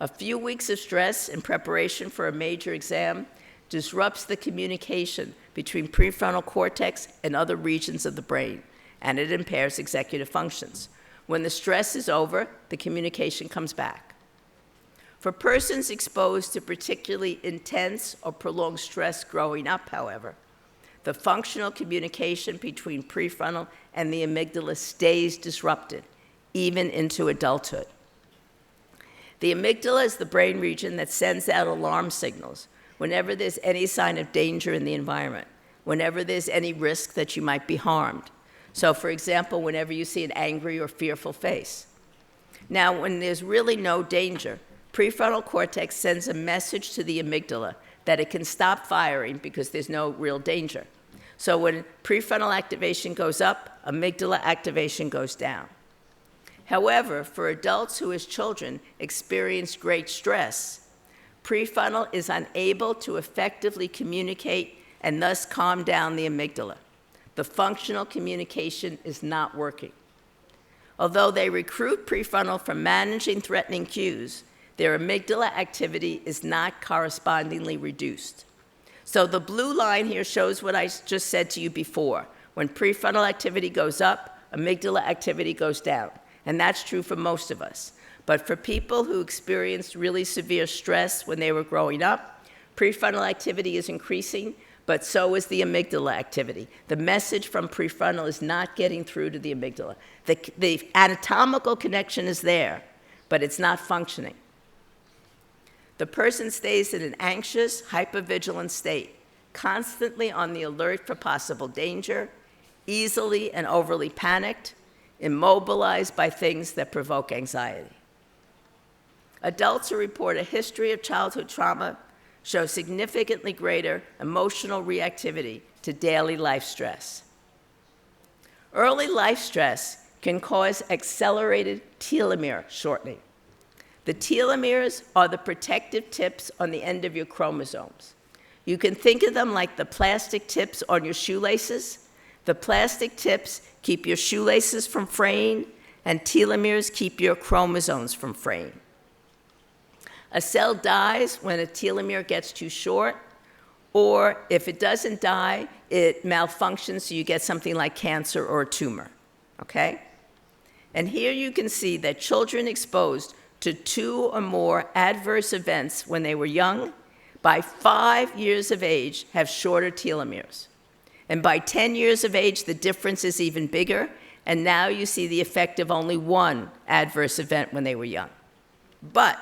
A few weeks of stress in preparation for a major exam disrupts the communication between prefrontal cortex and other regions of the brain, and it impairs executive functions. When the stress is over, the communication comes back. For persons exposed to particularly intense or prolonged stress growing up, however, the functional communication between prefrontal and the amygdala stays disrupted, even into adulthood. The amygdala is the brain region that sends out alarm signals whenever there's any sign of danger in the environment, whenever there's any risk that you might be harmed. So, for example, whenever you see an angry or fearful face. Now, when there's really no danger, prefrontal cortex sends a message to the amygdala that it can stop firing because there's no real danger. So when prefrontal activation goes up, amygdala activation goes down. However, for adults who as children experienced great stress, prefrontal is unable to effectively communicate and thus calm down the amygdala. The functional communication is not working. Although they recruit prefrontal for managing threatening cues, their amygdala activity is not correspondingly reduced. So the blue line here shows what I just said to you before. When prefrontal activity goes up, amygdala activity goes down. And that's true for most of us. But for people who experienced really severe stress when they were growing up, prefrontal activity is increasing, but so is the amygdala activity. The message from prefrontal is not getting through to the amygdala. The anatomical connection is there, but it's not functioning. The person stays in an anxious, hypervigilant state, constantly on the alert for possible danger, easily and overly panicked, immobilized by things that provoke anxiety. Adults who report a history of childhood trauma show significantly greater emotional reactivity to daily life stress. Early life stress can cause accelerated telomere shortening. The telomeres are the protective tips on the end of your chromosomes. You can think of them like the plastic tips on your shoelaces. The plastic tips keep your shoelaces from fraying, and telomeres keep your chromosomes from fraying. A cell dies when a telomere gets too short, or if it doesn't die, it malfunctions, so you get something like cancer or a tumor, okay? And here you can see that children exposed to 2 or more adverse events when they were young, by 5 years of age, have shorter telomeres. And by 10 years of age, the difference is even bigger, and now you see the effect of only 1 adverse event when they were young. But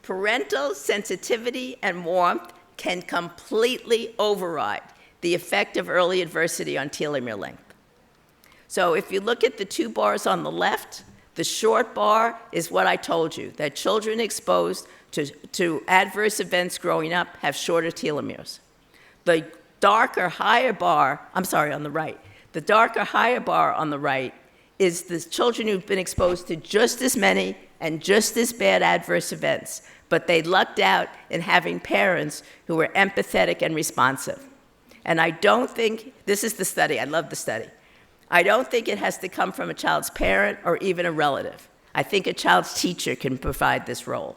parental sensitivity and warmth can completely override the effect of early adversity on telomere length. So if you look at the 2 bars on the left, the short bar is what I told you, that children exposed to adverse events growing up have shorter telomeres. The darker, higher bar, on the right. The darker, higher bar on the right is the children who've been exposed to just as many and just as bad adverse events, but they lucked out in having parents who were empathetic and responsive. And I don't think, this is the study, I love the study. I don't think it has to come from a child's parent or even a relative. I think a child's teacher can provide this role.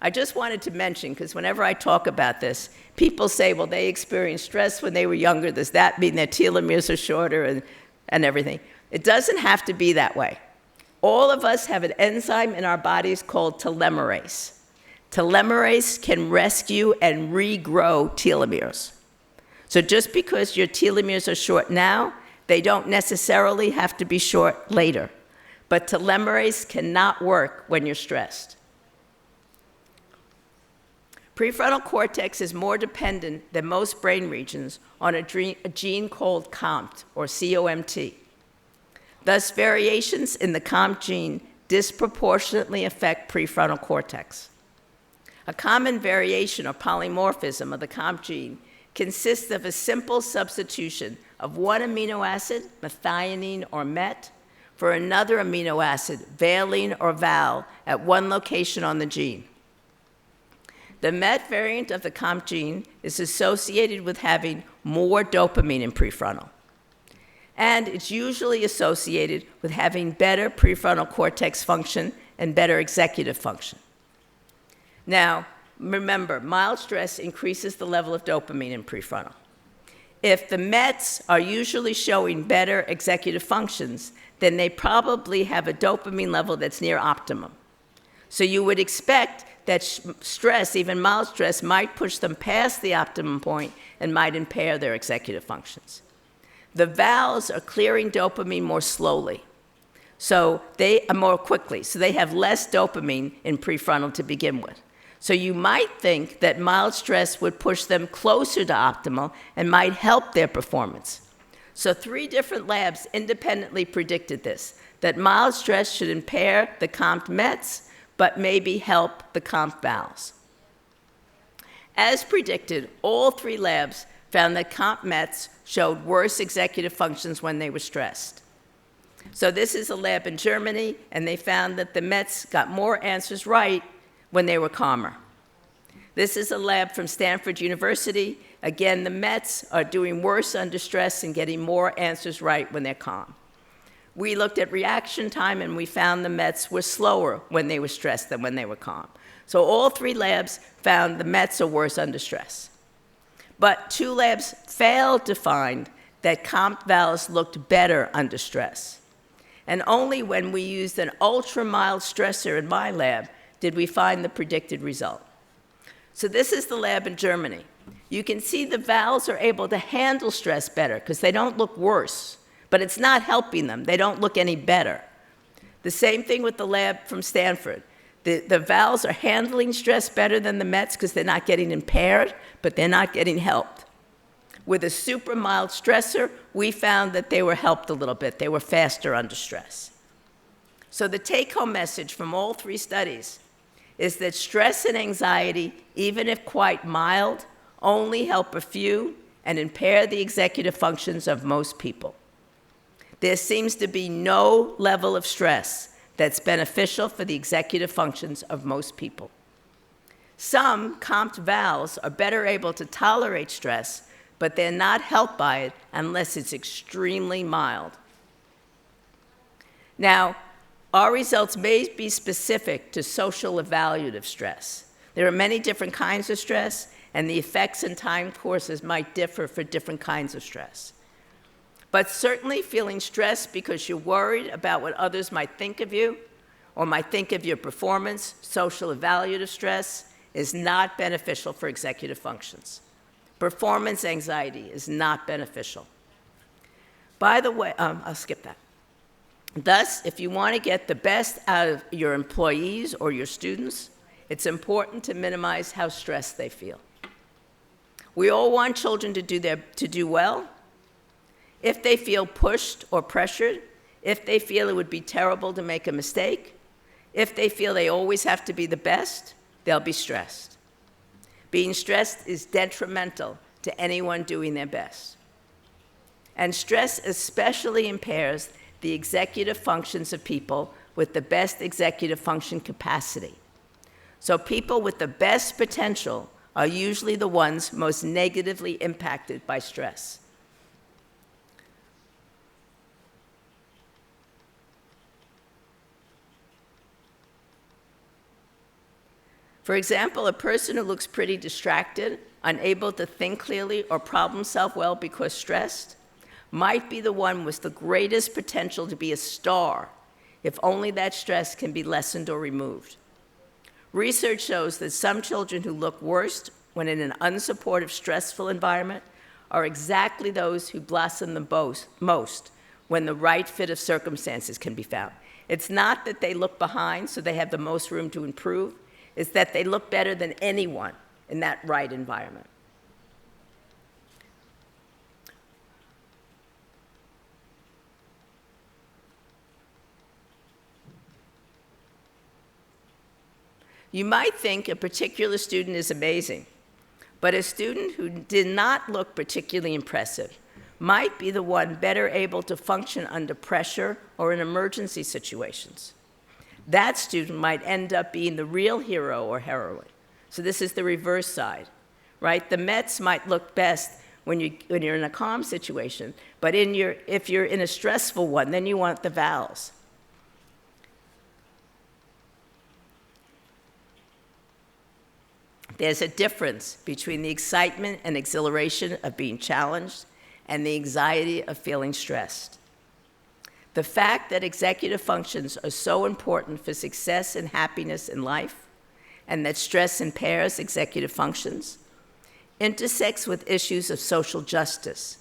I just wanted to mention, because whenever I talk about this, people say, well, they experienced stress when they were younger. Does that mean their telomeres are shorter and everything? It doesn't have to be that way. All of us have an enzyme in our bodies called telomerase. Telomerase can rescue and regrow telomeres. So just because your telomeres are short now, they don't necessarily have to be short later. But telomerase cannot work when you're stressed. Prefrontal cortex is more dependent than most brain regions on a gene called COMT, or COMT. Thus, variations in the COMT gene disproportionately affect prefrontal cortex. A common variation or polymorphism of the COMT gene consists of a simple substitution of one amino acid, methionine or MET, for another amino acid, valine or VAL, at one location on the gene. The MET variant of the COMT gene is associated with having more dopamine in prefrontal. And it's usually associated with having better prefrontal cortex function and better executive function. Now, remember, mild stress increases the level of dopamine in prefrontal. If the METs are usually showing better executive functions, then they probably have a dopamine level that's near optimum. So you would expect that stress, even mild stress, might push them past the optimum point and might impair their executive functions. The VALs are clearing dopamine more slowly, so they are more quickly, so they have less dopamine in prefrontal to begin with. So you might think that mild stress would push them closer to optimal and might help their performance. So 3 different labs independently predicted this, that mild stress should impair the COMT METs, but maybe help the COMT VALs. As predicted, all 3 labs found that COMT METs showed worse executive functions when they were stressed. So this is a lab in Germany, and they found that the METs got more answers right when they were calmer. This is a lab from Stanford University. Again, the METs are doing worse under stress and getting more answers right when they're calm. We looked at reaction time, and we found the METs were slower when they were stressed than when they were calm. So all 3 labs found the METs are worse under stress. But 2 labs failed to find that COMT VALs looked better under stress. And only when we used an ultra-mild stressor in my lab did we find the predicted result. So this is the lab in Germany. You can see the VALs are able to handle stress better because they don't look worse, but it's not helping them. They don't look any better. The same thing with the lab from Stanford. The VALs are handling stress better than the METs because they're not getting impaired, but they're not getting helped. With a super mild stressor, we found that they were helped a little bit. They were faster under stress. So the take-home message from all 3 studies is that stress and anxiety, even if quite mild, only help a few and impair the executive functions of most people. There seems to be no level of stress that's beneficial for the executive functions of most people. Some COMT VALs are better able to tolerate stress, but they're not helped by it unless it's extremely mild. Now, our results may be specific to social evaluative stress. There are many different kinds of stress, and the effects and time courses might differ for different kinds of stress. But certainly feeling stressed because you're worried about what others might think of you or might think of your performance, social evaluative stress, is not beneficial for executive functions. Performance anxiety is not beneficial. By the way, I'll skip that. Thus, if you want to get the best out of your employees or your students, it's important to minimize how stressed they feel. We all want children to do well. If they feel pushed or pressured, if they feel it would be terrible to make a mistake, if they feel they always have to be the best, they'll be stressed. Being stressed is detrimental to anyone doing their best. And stress especially impairs the executive functions of people with the best executive function capacity. So people with the best potential are usually the ones most negatively impacted by stress. For example, a person who looks pretty distracted, unable to think clearly or problem solve well because stressed, might be the one with the greatest potential to be a star if only that stress can be lessened or removed. Research shows that some children who look worst when in an unsupportive, stressful environment are exactly those who blossom the most when the right fit of circumstances can be found. It's not that they look behind so they have the most room to improve, it's that they look better than anyone in that right environment. You might think a particular student is amazing, but a student who did not look particularly impressive might be the one better able to function under pressure or in emergency situations. That student might end up being the real hero or heroine. So this is the reverse side, right? The Mets might look best when you're in a calm situation, but if you're in a stressful one, then you want the vowels. There's a difference between the excitement and exhilaration of being challenged and the anxiety of feeling stressed. The fact that executive functions are so important for success and happiness in life, and that stress impairs executive functions, intersects with issues of social justice,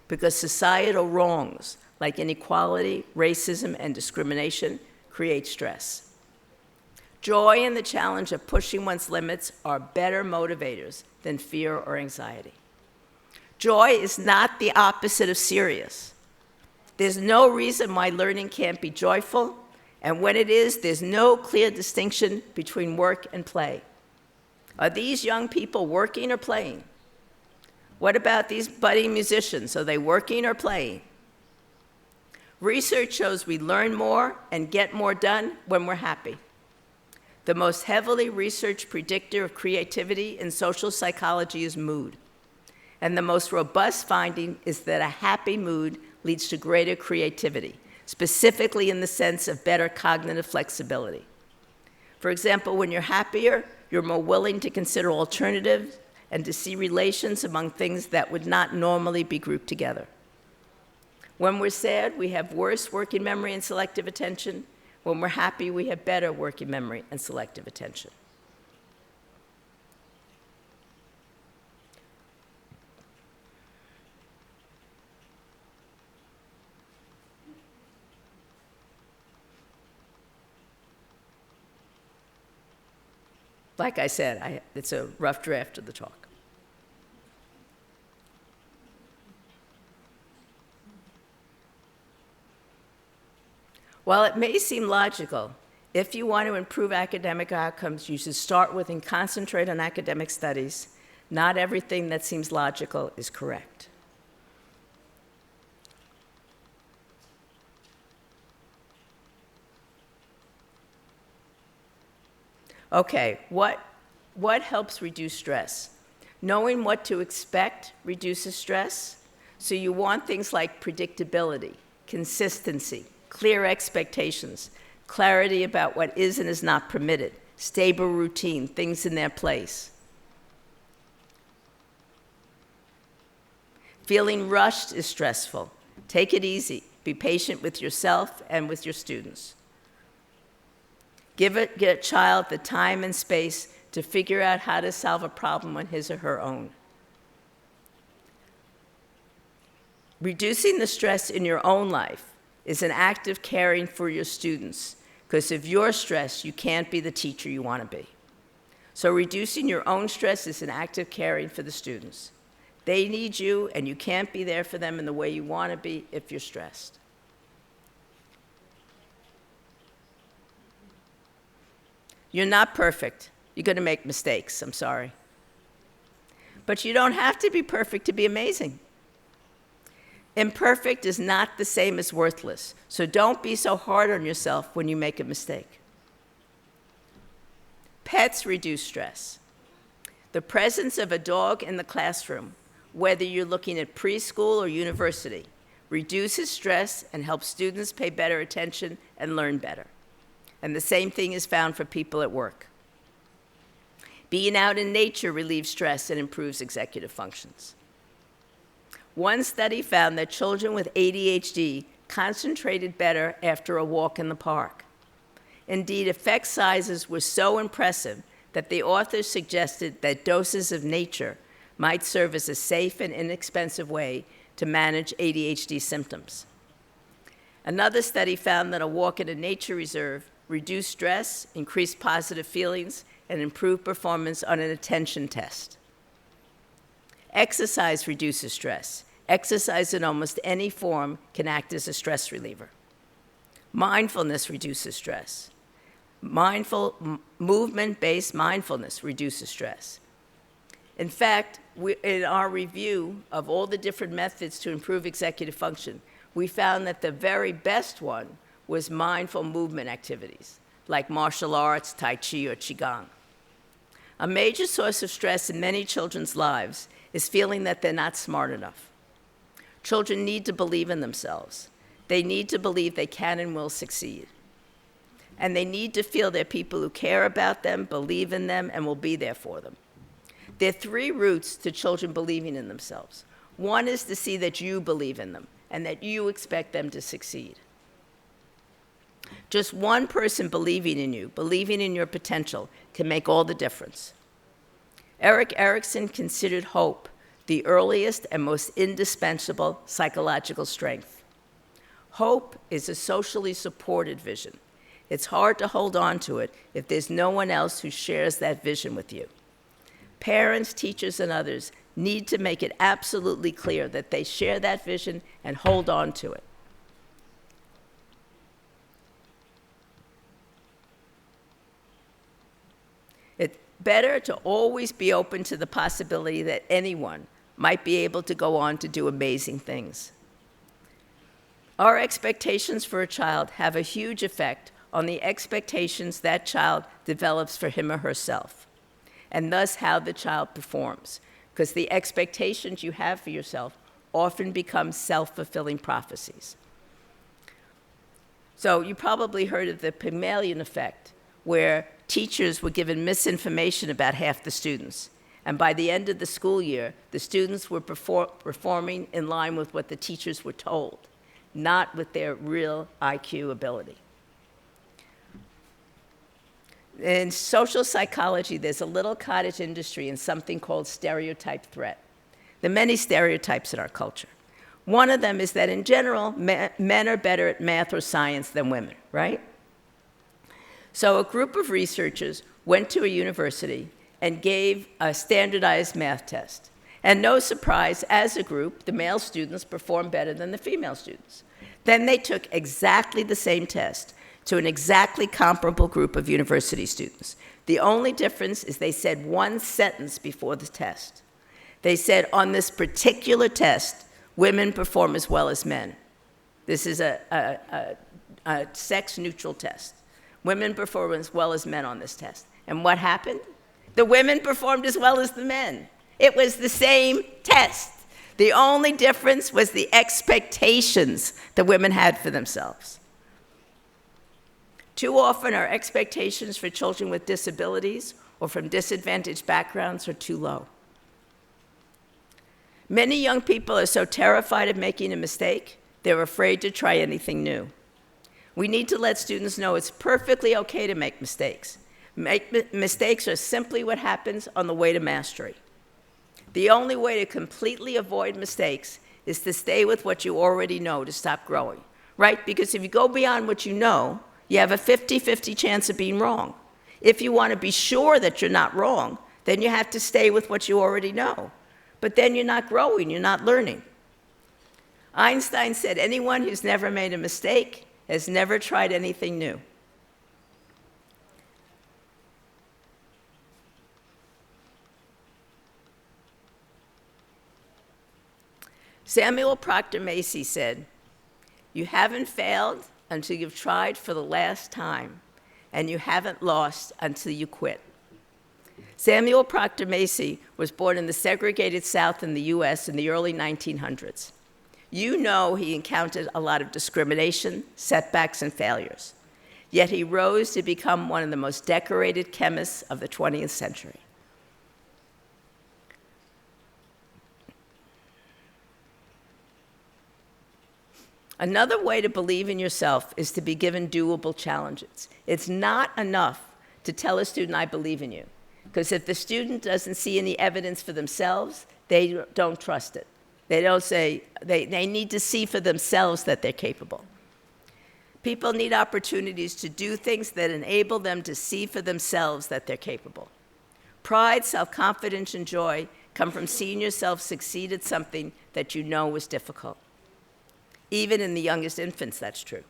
because societal wrongs like inequality, racism, and discrimination create stress. Joy and the challenge of pushing one's limits are better motivators than fear or anxiety. Joy is not the opposite of serious. There's no reason why learning can't be joyful, and when it is, there's no clear distinction between work and play. Are these young people working or playing? What about these budding musicians? Are they working or playing? Research shows we learn more and get more done when we're happy. The most heavily researched predictor of creativity in social psychology is mood. And the most robust finding is that a happy mood leads to greater creativity, specifically in the sense of better cognitive flexibility. For example, when you're happier, you're more willing to consider alternatives and to see relations among things that would not normally be grouped together. When we're sad, we have worse working memory and selective attention. When we're happy, we have better working memory and selective attention. Like I said, it's a rough draft of the talk. While it may seem logical, if you want to improve academic outcomes, you should start with and concentrate on academic studies. Not everything that seems logical is correct. Okay, what helps reduce stress? Knowing what to expect reduces stress. So you want things like predictability, consistency, clear expectations, clarity about what is and is not permitted, stable routine, things in their place. Feeling rushed is stressful. Take it easy. Be patient with yourself and with your students. Give a child the time and space to figure out how to solve a problem on his or her own. Reducing the stress in your own life is an act of caring for your students, because if you're stressed, you can't be the teacher you want to be. So reducing your own stress is an act of caring for the students. They need you, and you can't be there for them in the way you want to be if you're stressed. You're not perfect. You're going to make mistakes, I'm sorry. But you don't have to be perfect to be amazing. Imperfect is not the same as worthless, so don't be so hard on yourself when you make a mistake. Pets reduce stress. The presence of a dog in the classroom, whether you're looking at preschool or university, reduces stress and helps students pay better attention and learn better. And the same thing is found for people at work. Being out in nature relieves stress and improves executive functions. One study found that children with ADHD concentrated better after a walk in the park. Indeed, effect sizes were so impressive that the authors suggested that doses of nature might serve as a safe and inexpensive way to manage ADHD symptoms. Another study found that a walk in a nature reserve reduced stress, increased positive feelings, and improved performance on an attention test. Exercise reduces stress. Exercise in almost any form can act as a stress reliever. Mindfulness reduces stress. Movement-based mindfulness reduces stress. In fact, in our review of all the different methods to improve executive function, we found that the very best one was mindful movement activities, like martial arts, Tai Chi, or Qigong. A major source of stress in many children's lives is feeling that they're not smart enough. Children need to believe in themselves. They need to believe they can and will succeed. And they need to feel there are people who care about them, believe in them, and will be there for them. There are three routes to children believing in themselves. One is to see that you believe in them and that you expect them to succeed. Just one person believing in you, believing in your potential, can make all the difference. Erik Erikson considered hope the earliest and most indispensable psychological strength. Hope is a socially supported vision. It's hard to hold on to it if there's no one else who shares that vision with you. Parents, teachers, and others need to make it absolutely clear that they share that vision and hold on to it. It's better to always be open to the possibility that anyone might be able to go on to do amazing things. Our expectations for a child have a huge effect on the expectations that child develops for him or herself, and thus how the child performs, because the expectations you have for yourself often become self-fulfilling prophecies. So you probably heard of the Pygmalion effect, where teachers were given misinformation about half the students. And by the end of the school year, the students were performing in line with what the teachers were told, not with their real IQ ability. In social psychology, there's a little cottage industry in something called stereotype threat. There are many stereotypes in our culture. One of them is that in general, men are better at math or science than women, right? So a group of researchers went to a university and gave a standardized math test. And no surprise, as a group, the male students performed better than the female students. Then they took exactly the same test to an exactly comparable group of university students. The only difference is they said one sentence before the test. They said, on this particular test, women perform as well as men. This is a sex-neutral test. Women perform as well as men on this test. And what happened? The women performed as well as the men. It was the same test. The only difference was the expectations that women had for themselves. Too often, our expectations for children with disabilities or from disadvantaged backgrounds are too low. Many young people are so terrified of making a mistake, they're afraid to try anything new. We need to let students know it's perfectly okay to make mistakes. Mistakes are simply what happens on the way to mastery. The only way to completely avoid mistakes is to stay with what you already know to stop growing, right? Because if you go beyond what you know, you have a 50-50 chance of being wrong. If you want to be sure that you're not wrong, then you have to stay with what you already know. But then you're not growing, you're not learning. Einstein said, anyone who's never made a mistake has never tried anything new. Samuel Proctor Macy said, "You haven't failed until you've tried for the last time, and you haven't lost until you quit." Samuel Proctor Macy was born in the segregated South in the US in the early 1900s. You know he encountered a lot of discrimination, setbacks, and failures. Yet he rose to become one of the most decorated chemists of the 20th century. Another way to believe in yourself is to be given doable challenges. It's not enough to tell a student, "I believe in you," because if the student doesn't see any evidence for themselves, they don't trust it. They don't say, they need to see for themselves that they're capable. People need opportunities to do things that enable them to see for themselves that they're capable. Pride, self-confidence, and joy come from seeing yourself succeed at something that you know was difficult. Even in the youngest infants, that's true.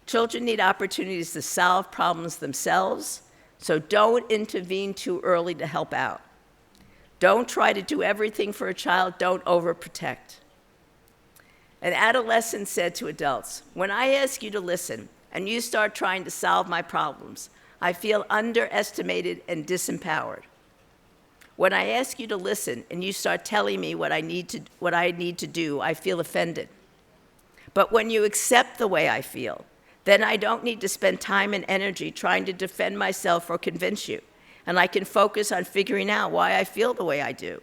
Children need opportunities to solve problems themselves, so don't intervene too early to help out. Don't try to do everything for a child. Don't overprotect. An adolescent said to adults, "When I ask you to listen and you start trying to solve my problems, I feel underestimated and disempowered. When I ask you to listen and you start telling me what I need to do, I feel offended. But when you accept the way I feel, then I don't need to spend time and energy trying to defend myself or convince you, and I can focus on figuring out why I feel the way I do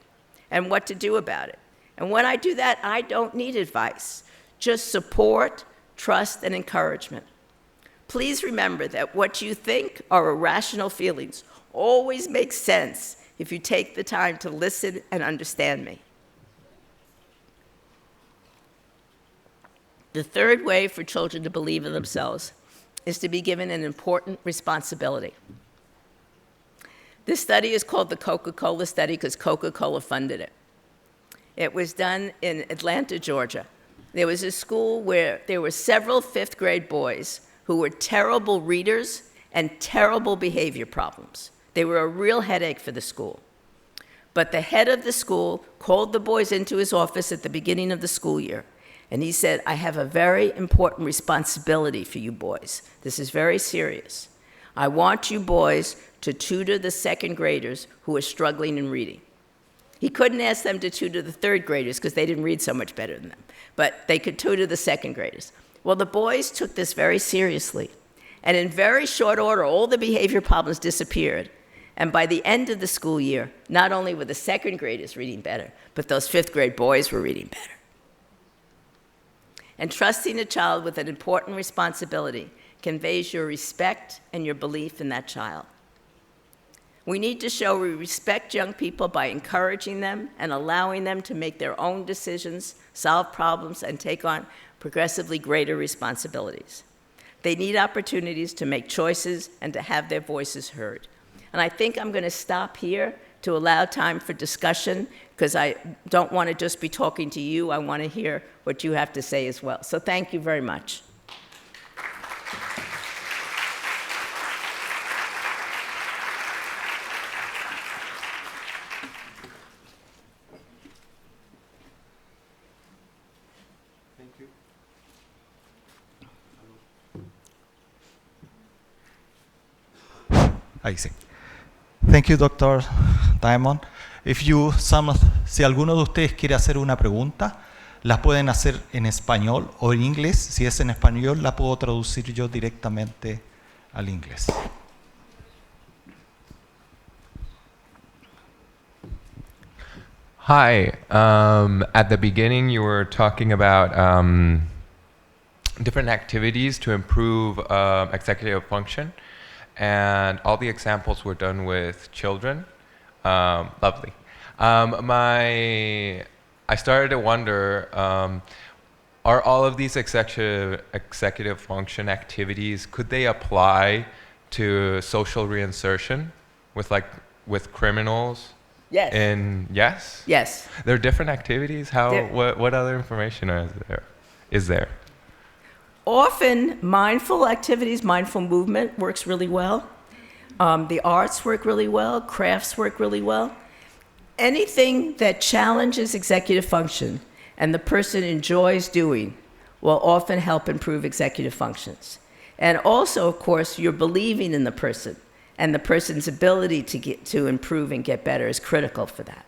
and what to do about it. And when I do that, I don't need advice, just support, trust, and encouragement. Please remember that what you think are irrational feelings always makes sense if you take the time to listen and understand me." The third way for children to believe in themselves is to be given an important responsibility. This study is called the Coca-Cola study because Coca-Cola funded it. It was done in Atlanta, Georgia. There was a school where there were several fifth-grade boys who were terrible readers and terrible behavior problems. They were a real headache for the school. But the head of the school called the boys into his office at the beginning of the school year, and he said, "I have a very important responsibility for you boys. This is very serious. I want you boys to tutor the second graders who are struggling in reading." He couldn't ask them to tutor the third graders because they didn't read so much better than them, but they could tutor the second graders. Well, the boys took this very seriously, and in very short order, all the behavior problems disappeared. And by the end of the school year, not only were the second graders reading better, but those fifth grade boys were reading better. And trusting a child with an important responsibility conveys your respect and your belief in that child. We need to show we respect young people by encouraging them and allowing them to make their own decisions, solve problems, and take on progressively greater responsibilities. They need opportunities to make choices and to have their voices heard. And I think I'm going to stop here to allow time for discussion, because I don't want to just be talking to you. I want to hear what you have to say as well. So thank you very much. Ahí sí. Thank you, Dr. Diamond. Si alguno de ustedes quiere hacer una pregunta, la pueden hacer en español o en inglés. Si es en español, la puedo traducir yo directamente al inglés. Hi. At the beginning, you were talking about different activities to improve executive function. And all the examples were done with children. Lovely. I started to wonder, are all of these executive function activities, could they apply to social reinsertion with criminals? Yes. Yes? Yes. They're different activities? What other information is there? Often, mindful activities, mindful movement works really well. The arts work really well. Crafts work really well. Anything that challenges executive function and the person enjoys doing will often help improve executive functions. And also, of course, you're believing in the person, and the person's ability to improve and get better is critical for that.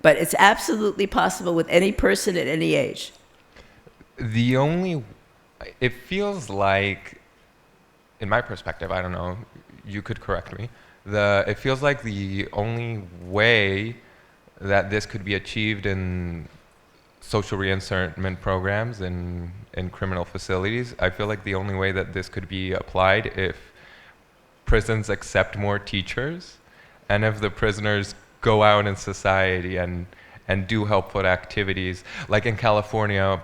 But it's absolutely possible with any person at any age. It feels like, in my perspective, I don't know, you could correct me, it feels like the only way that this could be achieved in social reinsertion programs in criminal facilities, I feel like the only way that this could be applied if prisons accept more teachers and if the prisoners go out in society and do helpful activities, like in California,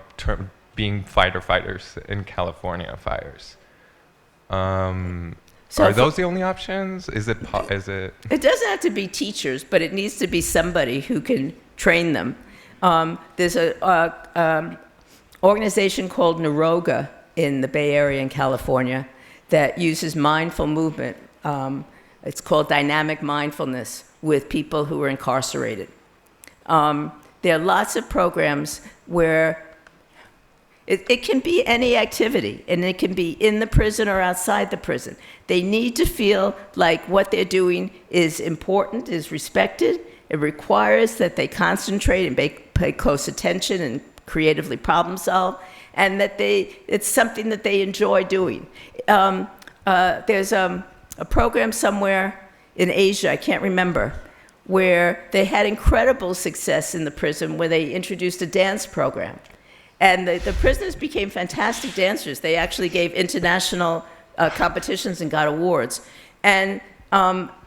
being fighters in California fires. So are those the only options? Is it? It doesn't have to be teachers, but it needs to be somebody who can train them. There's an organization called Naroga in the Bay Area in California that uses mindful movement. It's called dynamic mindfulness with people who are incarcerated. There are lots of programs where it can be any activity, and it can be in the prison or outside the prison. They need to feel like what they're doing is important, is respected. It requires that they concentrate and pay close attention and creatively problem solve, and that it's something that they enjoy doing. There's a program somewhere in Asia, I can't remember, where they had incredible success in the prison where they introduced a dance program. And the prisoners became fantastic dancers. They actually gave international competitions and got awards. And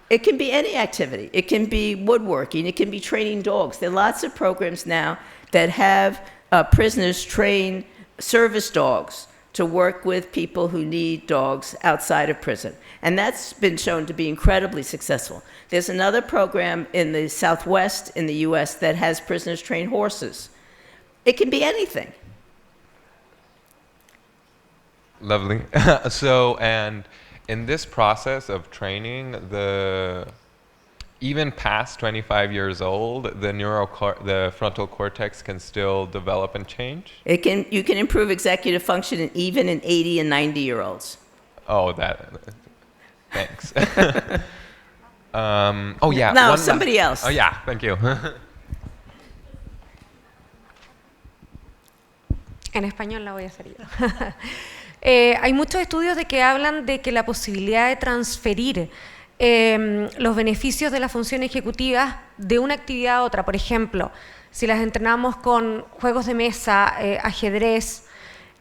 it can be any activity. It can be woodworking. It can be training dogs. There are lots of programs now that have prisoners train service dogs to work with people who need dogs outside of prison. And that's been shown to be incredibly successful. There's another program in the Southwest in the US that has prisoners train horses. It can be anything. Lovely. So, and in this process of training, even past 25 years old, the frontal cortex can still develop and change? You can improve executive function even in 80 and 90-year-olds. Oh, thanks. Oh, yeah. No, somebody else. Oh, yeah, thank you. En español la voy a hacer yo. Hay muchos estudios de que hablan de que la posibilidad de transferir los beneficios de la función ejecutiva de una actividad a otra, por ejemplo, si las entrenamos con juegos de mesa, ajedrez,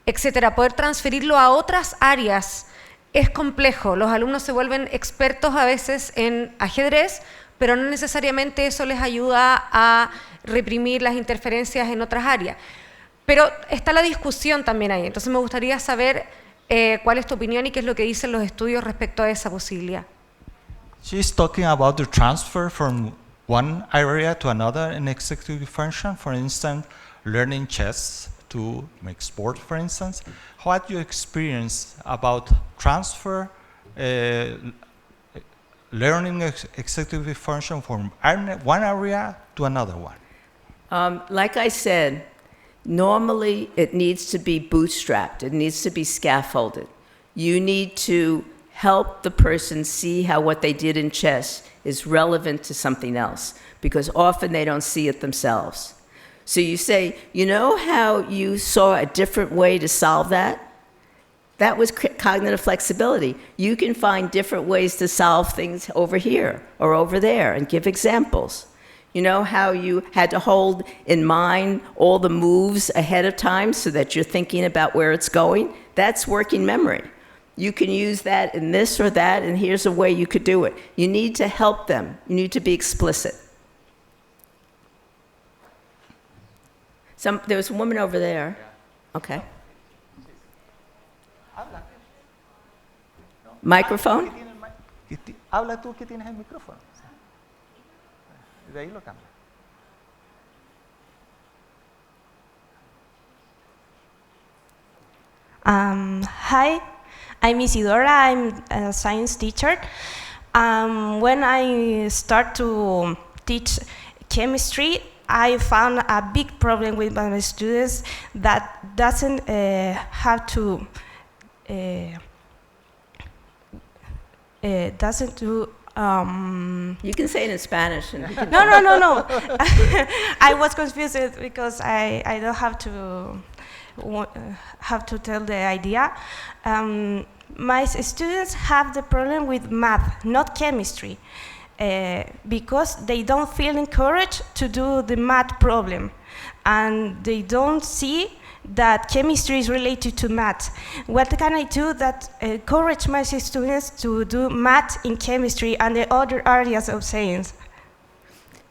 etcétera, poder transferirlo a otras áreas es complejo. Los alumnos se vuelven expertos a veces en ajedrez, pero no necesariamente eso les ayuda a reprimir las interferencias en otras áreas. Pero está la discusión también ahí. Entonces me gustaría saber cuál es tu opinión y qué es lo que dicen los estudios respecto a esa posibilidad. She's talking about the transfer from one area to another in executive function, for instance, learning chess to make sport, for instance. What you experience about transfer, learning executive function from one area to another one? Like I said, normally it needs to be bootstrapped. It needs to be scaffolded. You need to help the person see how what they did in chess is relevant to something else, because often they don't see it themselves. So you say, you know how you saw a different way to solve that? That was cognitive flexibility. You can find different ways to solve things over here or over there and give examples. You know how you had to hold in mind all the moves ahead of time so that you're thinking about where it's going? That's working memory. You can use that in this or that, and here's a way you could do it. You need to help them. You need to be explicit. There was a woman over there. Okay. Microphone? Habla tú que tienes el micrófono. De ahí lo cambia. Hi, I'm Isidora. I'm a science teacher. When I start to teach chemistry, I found a big problem with my students that doesn't have to doesn't do. You can say it in Spanish. And No. I was confused because I don't have to tell the idea. My students have the problem with math, not chemistry, because they don't feel encouraged to do the math problem, and they don't see that chemistry is related to math. What can I do that encourage my students to do math in chemistry and the other areas of science?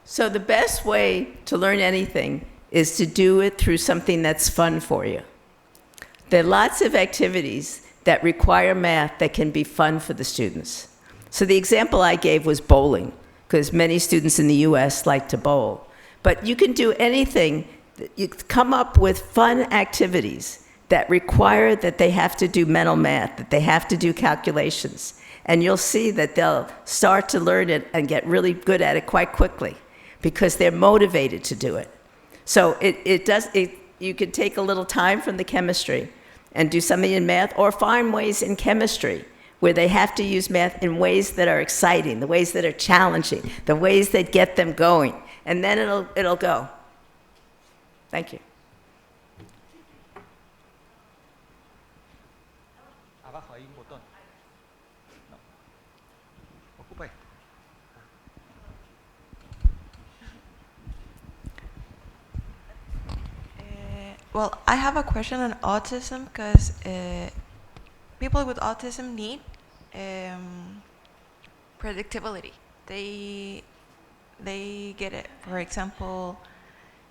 So the best way to learn anything is to do it through something that's fun for you. There are lots of activities that require math that can be fun for the students. So the example I gave was bowling, because many students in the US like to bowl. But you can do anything. You come up with fun activities that require that they have to do mental math, that they have to do calculations. And you'll see that they'll start to learn it and get really good at it quite quickly because they're motivated to do it. So you can take a little time from the chemistry and do something in math, or find ways in chemistry where they have to use math in ways that are exciting, the ways that are challenging, the ways that get them going. And then it'll go. Thank you. Abajo hay un botón. No. Ocupa este. Well, I have a question on autism because people with autism need predictability. They get it, for example,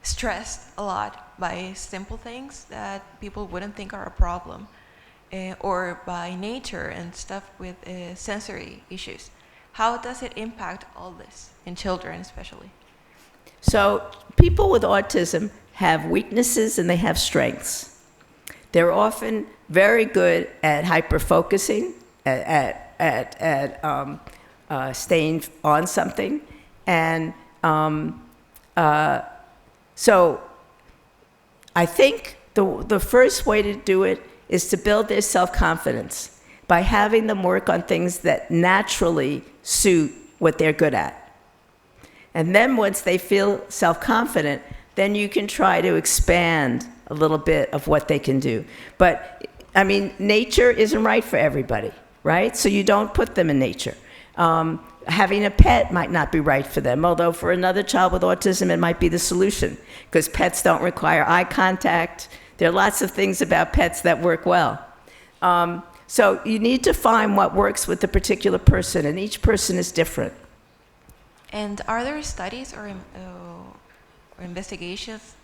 stressed a lot by simple things that people wouldn't think are a problem, or by nature and stuff with sensory issues. How does it impact all this in children especially? So people with autism have weaknesses and they have strengths. They're often very good at hyper-focusing, at staying on something. And so I think the first way to do it is to build their self-confidence by having them work on things that naturally suit what they're good at. And then once they feel self-confident, then you can try to expand a little bit of what they can do. But, I mean, nature isn't right for everybody, right? So you don't put them in nature. Having a pet might not be right for them, although for another child with autism, it might be the solution, because pets don't require eye contact. There are lots of things about pets that work well. So you need to find what works with the particular person, and each person is different. And are there studies or investigations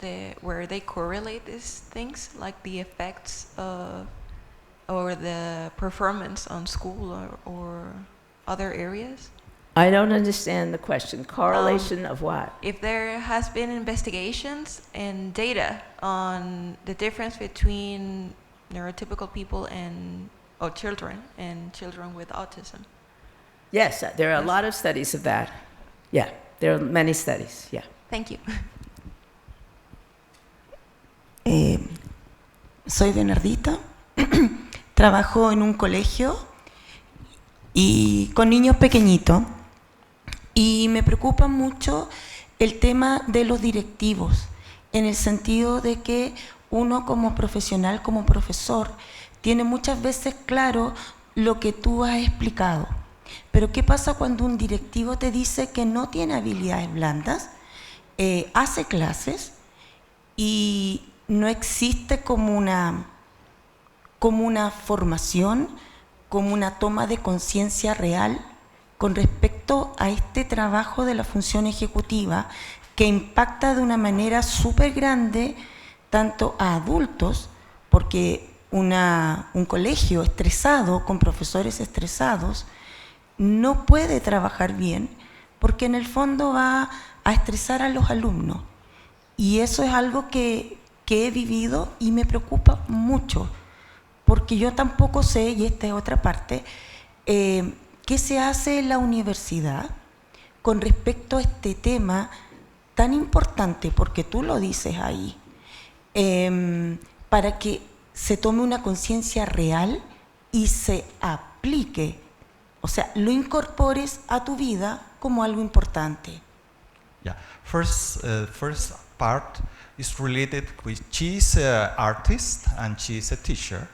where they correlate these things, like the effects of, or the performance on school or other areas? I don't understand the question. Correlation of what? If there has been investigations and data on the difference between neurotypical people and children with autism. Yes, there are a lot of studies of that. Yeah, there are many studies, yeah. Thank you. Soy Bernardita, trabajo en un colegio y con niños pequeñitos, y me preocupa mucho el tema de los directivos, en el sentido de que uno como profesional, como profesor, tiene muchas veces claro lo que tú has explicado. Pero ¿qué pasa cuando un directivo te dice que no tiene habilidades blandas, hace clases y no existe como una formación, como una toma de conciencia real con respecto a este trabajo de la función ejecutiva que impacta de una manera súper grande tanto a adultos, porque un colegio estresado, con profesores estresados, no puede trabajar bien porque en el fondo va a estresar a los alumnos. Y eso es algo que he vivido y me preocupa mucho, porque yo tampoco sé, y esta es otra parte, qué se hace en la universidad con respecto a este tema tan importante, porque tú lo dices ahí, para que se tome una conciencia real y se aplique, o sea, lo incorpores a tu vida como algo importante. Yeah. First part is related with she's an artist and she's a teacher,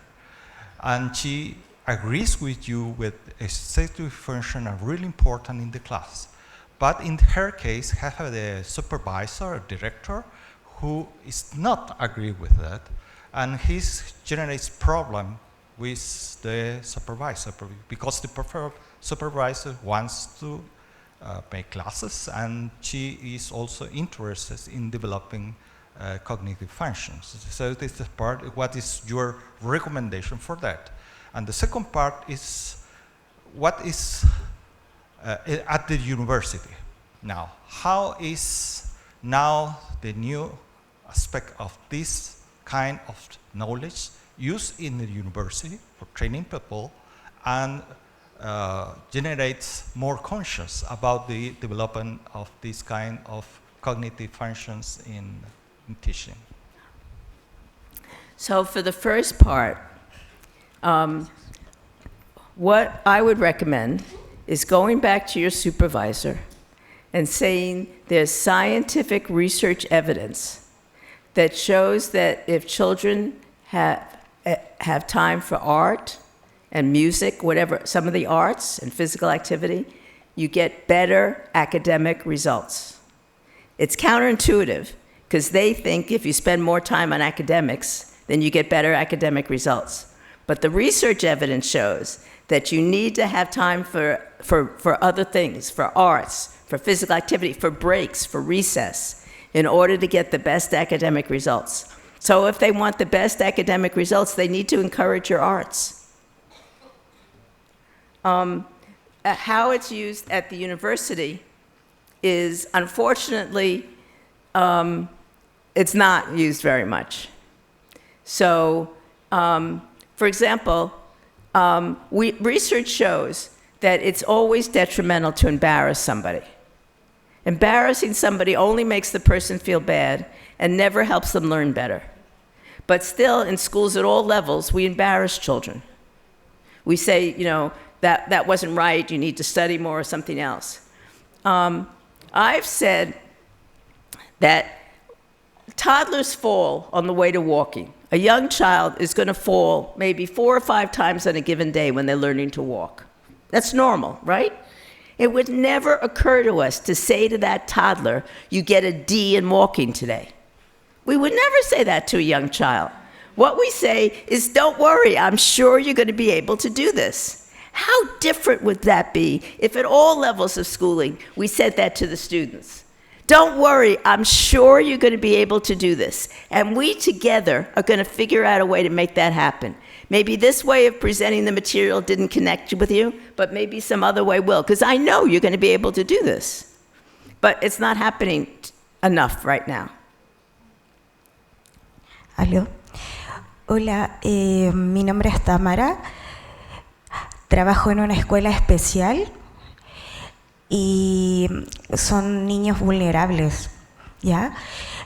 and she agrees with you with executive function are really important in the class. But in her case, have the supervisor or director who is not agree with that, and he generates problem with the supervisor because the supervisor wants to make classes, and she is also interested in developing cognitive functions. So this is part. What is your recommendation for that? And the second part is what is at the university now. How is now the new aspect of this kind of knowledge used in the university for training people and generates more conscious about the development of this kind of cognitive functions in teaching? So for the first part, what I would recommend is going back to your supervisor and saying there's scientific research evidence that shows that if children have time for art and music, whatever, some of the arts and physical activity, you get better academic results. It's counterintuitive because they think if you spend more time on academics, then you get better academic results. But the research evidence shows that you need to have time for other things, for arts, for physical activity, for breaks, for recess, in order to get the best academic results. So if they want the best academic results, they need to encourage your arts. How it's used at the university is, unfortunately, it's not used very much. So, for example, research shows that it's always detrimental to embarrass somebody. Embarrassing somebody only makes the person feel bad and never helps them learn better. But still, in schools at all levels, we embarrass children. We say, you know, that wasn't right, you need to study more or something else. I've said that toddlers fall on the way to walking. A young child is going to fall maybe 4 or 5 times on a given day when they're learning to walk. That's normal, right? It would never occur to us to say to that toddler, you get a D in walking today. We would never say that to a young child. What we say is, don't worry, I'm sure you're going to be able to do this. How different would that be if at all levels of schooling we said that to the students? Don't worry, I'm sure you're going to be able to do this. And we together are going to figure out a way to make that happen. Maybe this way of presenting the material didn't connect with you, but maybe some other way will, because I know you're going to be able to do this. But it's not happening enough right now. Aló. Hola, mi nombre es Tamara. Trabajo en una escuela especial y son niños vulnerables, ¿ya?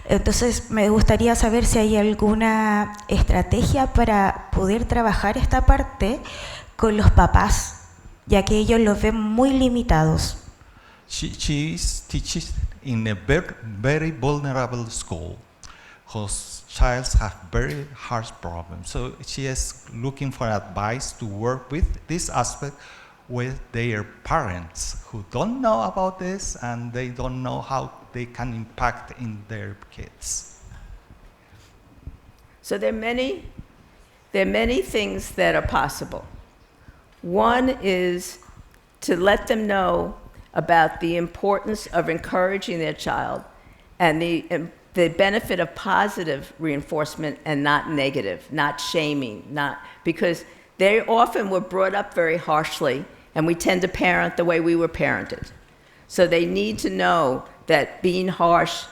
Entonces me gustaría saber si hay alguna estrategia para poder trabajar esta parte con los papás, ya que ellos los ven muy limitados. She teaches in a very vulnerable school whose children have very harsh problems. So she is looking for advice to work with this aspect with their parents who don't know about this and they don't know how they can impact in their kids. So there are many things that are possible. One is to let them know about the importance of encouraging their child and the benefit of positive reinforcement and not negative, not shaming, because they often were brought up very harshly and we tend to parent the way we were parented. So they need to know that being harsh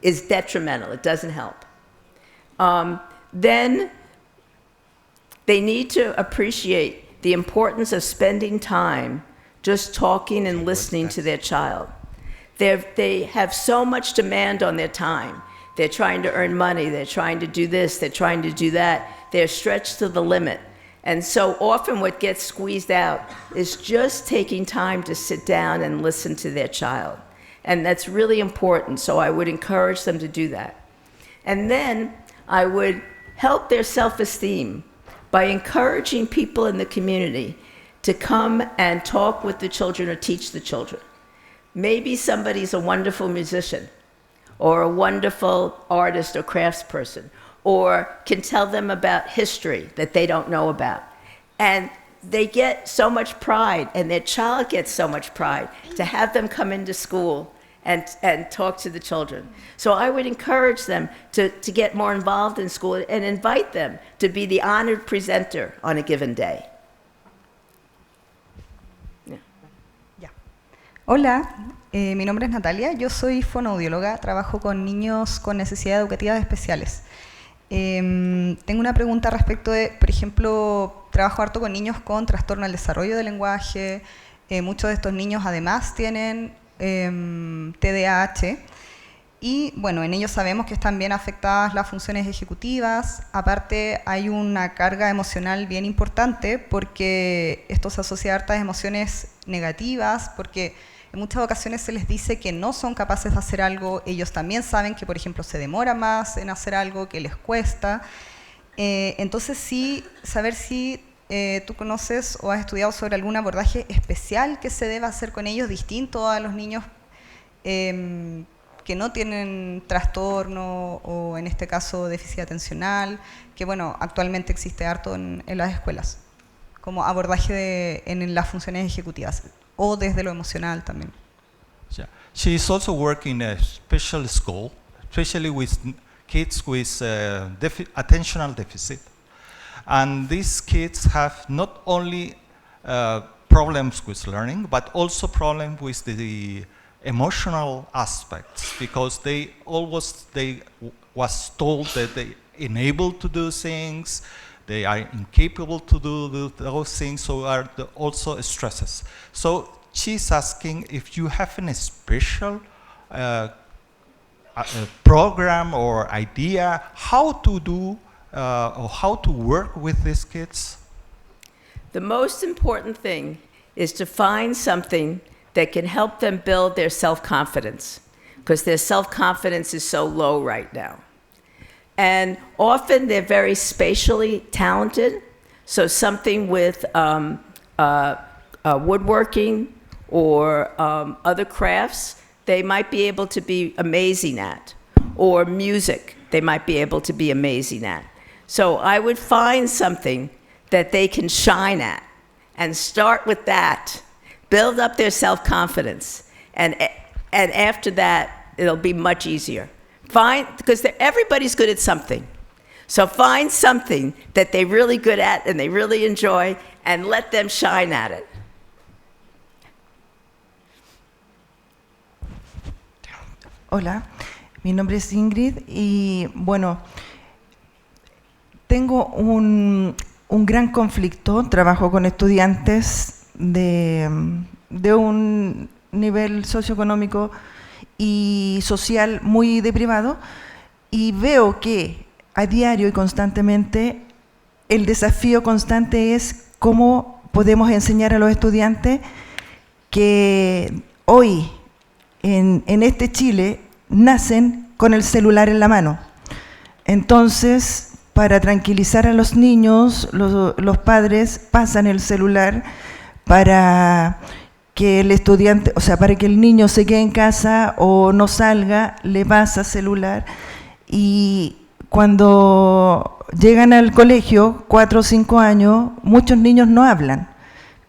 is detrimental, it doesn't help. Then they need to appreciate the importance of spending time just talking and listening to their child. They have so much demand on their time. They're trying to earn money, they're trying to do this, they're trying to do that. They're stretched to the limit. And so often what gets squeezed out is just taking time to sit down and listen to their child. And that's really important, so I would encourage them to do that. And then I would help their self-esteem by encouraging people in the community to come and talk with the children or teach the children. Maybe somebody's a wonderful musician or a wonderful artist or craftsperson, or can tell them about history that they don't know about. And they get so much pride, and their child gets so much pride to have them come into school and talk to the children. So I would encourage them to get more involved in school and invite them to be the honored presenter on a given day. Hola, mi nombre es Natalia, yo soy fonoaudióloga, trabajo con niños con necesidades educativas especiales. Tengo una pregunta respecto de, por ejemplo, trabajo harto con niños con trastorno al desarrollo del lenguaje. Muchos de estos niños además tienen TDAH y bueno, en ellos sabemos que están bien afectadas las funciones ejecutivas. Aparte hay una carga emocional bien importante porque esto se asocia a hartas emociones negativas, porque en muchas ocasiones se les dice que no son capaces de hacer algo. Ellos también saben que, por ejemplo, se demora más en hacer algo, que les cuesta. Entonces, sí, saber si tú conoces o has estudiado sobre algún abordaje especial que se deba hacer con ellos, distinto a los niños que no tienen trastorno o, en este caso, déficit atencional, que, bueno, actualmente existe harto en las escuelas, como abordaje en las funciones ejecutivas. O desde lo emocional también. Yeah. She is also working in a special school, especially with kids with attentional deficit. And these kids have not only problems with learning, but also problems with the emotional aspects, because they was told that they unable to do things, they are incapable to do those things, so are also stresses. So she's asking if you have any special program or idea how to do or how to work with these kids. The most important thing is to find something that can help them build their self-confidence, because their self-confidence is so low right now. And often they're very spatially talented, so something with woodworking or other crafts, they might be able to be amazing at, or music, they might be able to be amazing at. So I would find something that they can shine at and start with that, build up their self-confidence, and after that, it'll be much easier. Because everybody's good at something. So find something that they're really good at and they really enjoy, and let them shine at it. Hola, mi nombre es Ingrid y bueno, tengo un gran conflicto. Trabajo con estudiantes de un nivel socioeconómico y social muy deprivado, y veo que a diario y constantemente el desafío constante es cómo podemos enseñar a los estudiantes que hoy en este Chile nacen con el celular en la mano. Entonces, para tranquilizar a los niños, los padres pasan el celular para que el estudiante, o sea, para que el niño se quede en casa o no salga, le pasa celular, y cuando llegan al colegio, 4 o 5 años, muchos niños no hablan,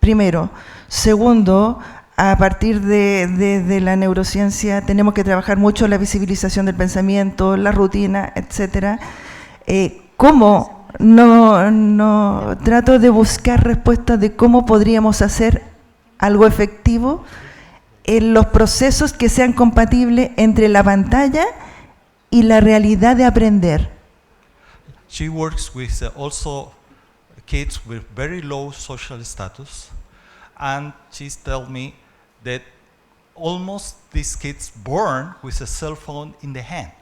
primero. Segundo, a partir de la neurociencia tenemos que trabajar mucho la visibilización del pensamiento, la rutina, etc. ¿Cómo no trato de buscar respuestas de cómo podríamos hacer algo efectivo en los procesos que sean compatibles entre la pantalla y la realidad de aprender? She works with also kids with very low social status, and she's told me that almost these kids born with a cell phone in the hand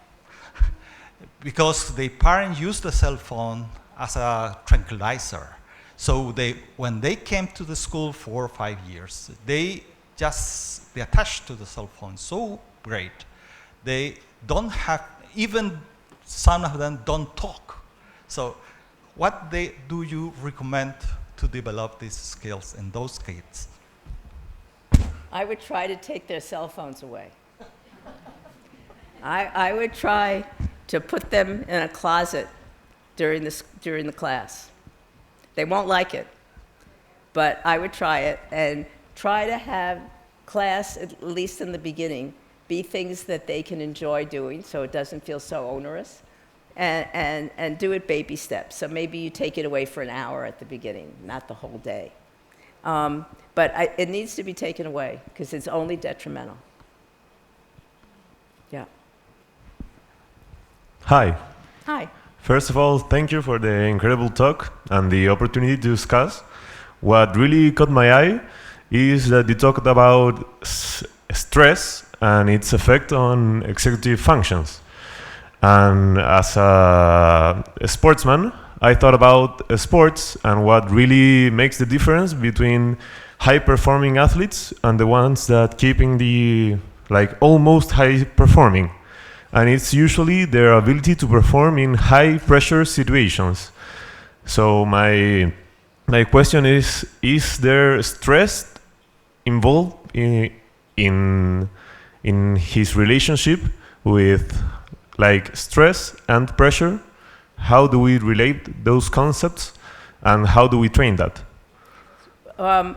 because the parents use the cell phone as a tranquilizer. So when they came to the school 4 or 5 years, they attached to the cell phone so great. They don't have, even some of them don't talk. So what do you recommend to develop these skills in those kids? I would try to take their cell phones away. I would try to put them in a closet during the class. They won't like it, but I would try it and try to have class, at least in the beginning, be things that they can enjoy doing so it doesn't feel so onerous, and do it baby steps. So maybe you take it away for an hour at the beginning, not the whole day. But it needs to be taken away because it's only detrimental. Yeah. Hi. Hi. First of all, thank you for the incredible talk and the opportunity to discuss. What really caught my eye is that you talked about stress and its effect on executive functions. And as a sportsman, I thought about sports and what really makes the difference between high-performing athletes and the ones that keeping the almost high-performing. And it's usually their ability to perform in high-pressure situations. So my question is there stress involved in his relationship with stress and pressure? How do we relate those concepts and how do we train that?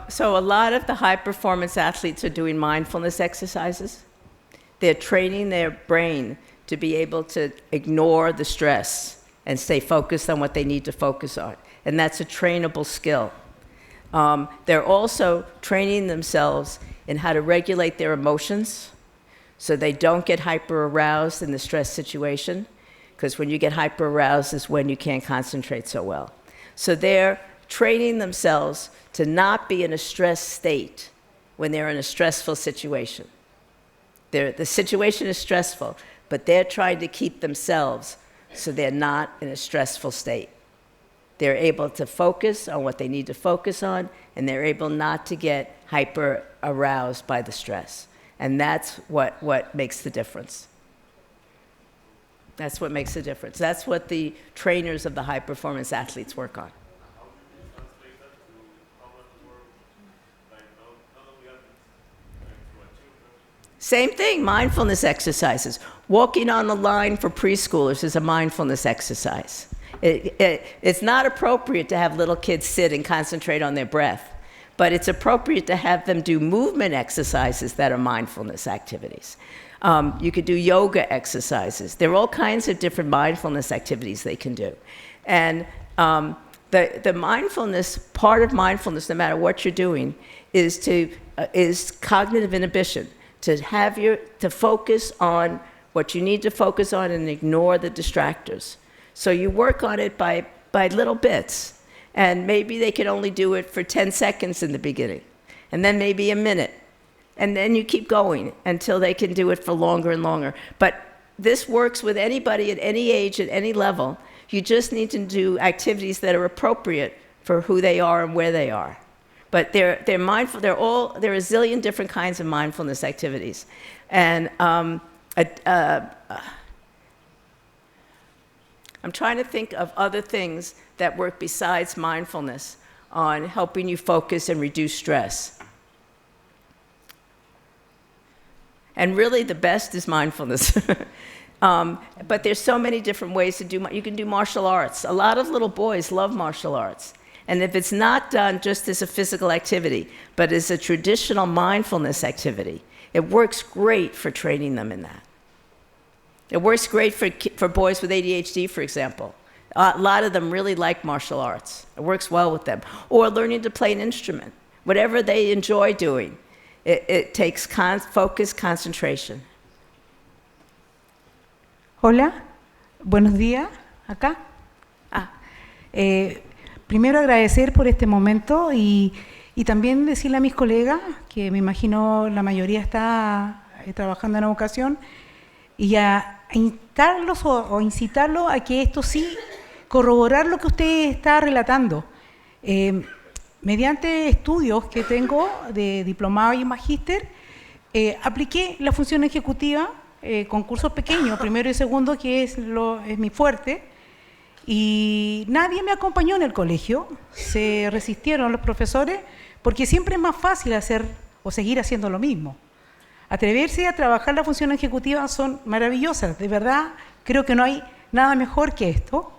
So a lot of the high-performance athletes are doing mindfulness exercises. They're training their brain to be able to ignore the stress and stay focused on what they need to focus on. And that's a trainable skill. They're also training themselves in how to regulate their emotions so they don't get hyper-aroused in the stress situation, because when you get hyper-aroused is when you can't concentrate so well. So they're training themselves to not be in a stress state when they're in a stressful situation. The situation is stressful, but they're trying to keep themselves so they're not in a stressful state. They're able to focus on what they need to focus on, and they're able not to get hyper-aroused by the stress. And that's what makes the difference. That's what makes the difference. That's what the trainers of the high-performance athletes work on. Same thing, mindfulness exercises. Walking on the line for preschoolers is a mindfulness exercise. It's not appropriate to have little kids sit and concentrate on their breath, but it's appropriate to have them do movement exercises that are mindfulness activities. You could do yoga exercises. There are all kinds of different mindfulness activities they can do. And the mindfulness, part of mindfulness, no matter what you're doing, is cognitive inhibition. To focus on what you need to focus on and ignore the distractors. So you work on it by little bits. And maybe they can only do it for 10 seconds in the beginning. And then maybe a minute. And then you keep going until they can do it for longer and longer. But this works with anybody at any age, at any level. You just need to do activities that are appropriate for who they are and where they are. But they're mindful. There are a zillion different kinds of mindfulness activities, and I'm trying to think of other things that work besides mindfulness on helping you focus and reduce stress. And really, the best is mindfulness. But there's so many different ways to do. You can do martial arts. A lot of little boys love martial arts. And if it's not done just as a physical activity, but as a traditional mindfulness activity, it works great for training them in that. It works great for boys with ADHD, for example. A lot of them really like martial arts. It works well with them. Or learning to play an instrument. Whatever they enjoy doing, it takes focus, concentration. Hola, buenos días, acá. Primero agradecer por este momento y Y también decirle a mis colegas, que me imagino la mayoría está trabajando en educación, y a instarlos o incitarlos a que esto sí, corroborar lo que usted está relatando. Mediante estudios que tengo de diplomado y magíster, apliqué la función ejecutiva con cursos pequeños, primero y segundo, que es mi fuerte, y nadie me acompañó en el colegio, se resistieron los profesores, porque siempre es más fácil hacer o seguir haciendo lo mismo. Atreverse a trabajar la función ejecutiva son maravillosas, de verdad, creo que no hay nada mejor que esto.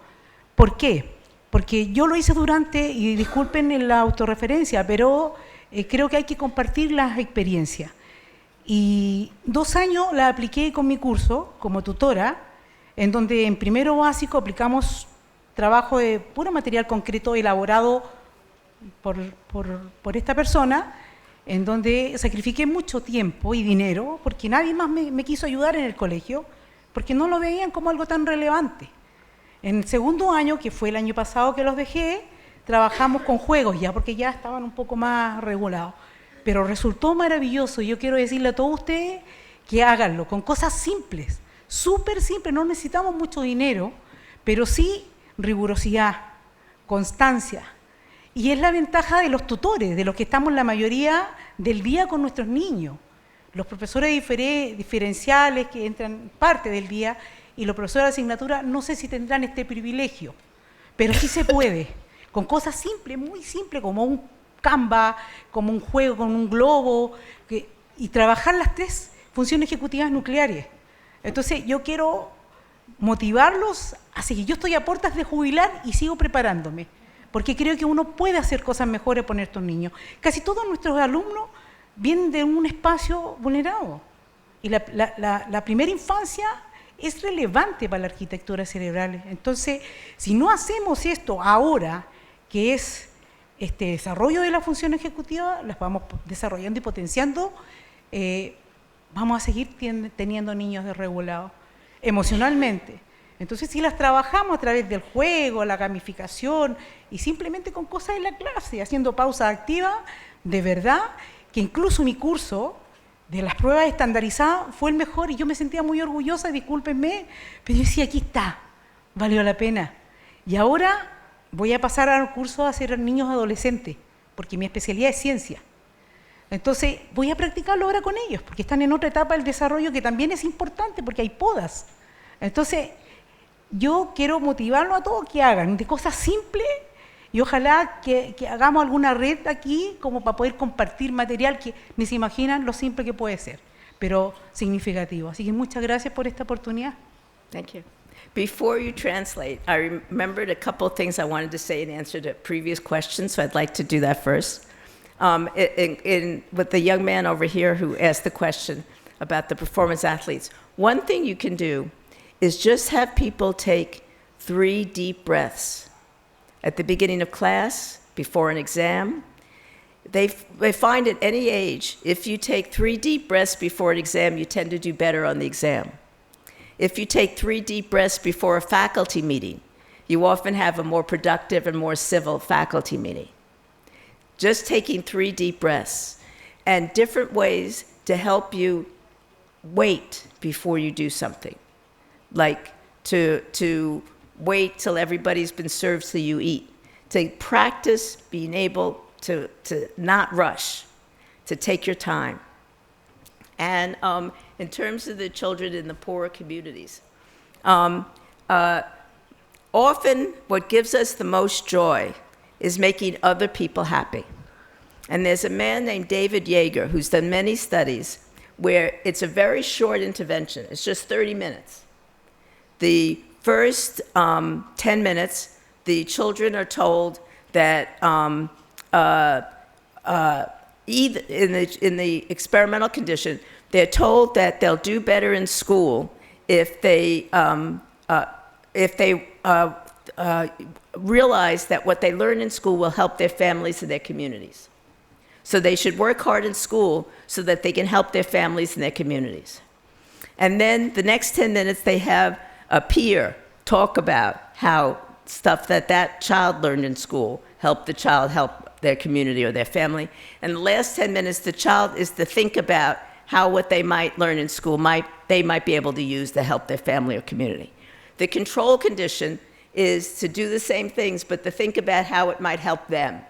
¿Por qué? Porque yo lo hice durante, y disculpen la autorreferencia, pero creo que hay que compartir las experiencias. Y 2 años la apliqué con mi curso como tutora, en donde en primero básico aplicamos trabajo de puro material concreto elaborado por esta persona, en donde sacrifiqué mucho tiempo y dinero, porque nadie más me quiso ayudar en el colegio, porque no lo veían como algo tan relevante. En el segundo año, que fue el año pasado que los dejé, trabajamos con juegos ya, porque ya estaban un poco más regulados. Pero resultó maravilloso. Yo quiero decirle a todos ustedes que háganlo con cosas simples, súper simples. No necesitamos mucho dinero, pero sí rigurosidad, constancia. Y es la ventaja de los tutores, de los que estamos la mayoría del día con nuestros niños. Los profesores diferenciales que entran parte del día y los profesores de asignatura no sé si tendrán este privilegio, pero sí se puede, con cosas simples, muy simples, como un Canva, como un juego con un globo, y trabajar las 3 funciones ejecutivas nucleares. Entonces yo quiero motivarlos a seguir. Yo estoy a puertas de jubilar y sigo preparándome, porque creo que uno puede hacer cosas mejores por estos niños. Casi todos nuestros alumnos vienen de un espacio vulnerado, y la primera infancia es relevante para la arquitectura cerebral. Entonces, si no hacemos esto ahora, que es este desarrollo de la función ejecutiva, las vamos desarrollando y potenciando, vamos a seguir teniendo niños desregulados emocionalmente. Entonces, si las trabajamos a través del juego, la gamificación y simplemente con cosas en la clase, haciendo pausa activa, de verdad que incluso mi curso de las pruebas estandarizadas fue el mejor y yo me sentía muy orgullosa, discúlpenme, pero yo decía, aquí está, valió la pena. Y ahora voy a pasar al curso a hacer niños adolescentes, porque mi especialidad es ciencia. Entonces voy a practicarlo ahora con ellos, porque están en otra etapa del desarrollo que también es importante, porque hay podas. Entonces yo quiero motivarlos a todos que hagan de cosas simples, y ojalá que hagamos alguna red aquí como para poder compartir material que ni se imaginan lo simple que puede ser, pero significativo. Así que muchas gracias por esta oportunidad. Thank you. Before you translate, I remembered a couple of things I wanted to say in answer to previous questions, so I'd like to do that first. With the young man over here who asked the question about the performance athletes, one thing you can do is just have people take 3 deep breaths. At the beginning of class, before an exam, they find at any age, if you take 3 deep breaths before an exam, you tend to do better on the exam. If you take 3 deep breaths before a faculty meeting, you often have a more productive and more civil faculty meeting. Just taking 3 deep breaths and different ways to help you wait before you do something, like to wait till everybody's been served so you eat, to practice being able to not rush, to take your time. And in terms of the children in the poorer communities, often what gives us the most joy is making other people happy. And there's a man named David Yeager who's done many studies where it's a very short intervention. It's just 30 minutes. The first 10 minutes, the children are told that either in the experimental condition, they're told that they'll do better in school if they realize that what they learn in school will help their families and their communities. So they should work hard in school so that they can help their families and their communities. And then the next 10 minutes, they have a peer talk about how stuff that child learned in school helped the child help their community or their family. And the last 10 minutes, the child is to think about how what they might learn in school they might be able to use to help their family or community. The control condition is to do the same things, but to think about how it might help them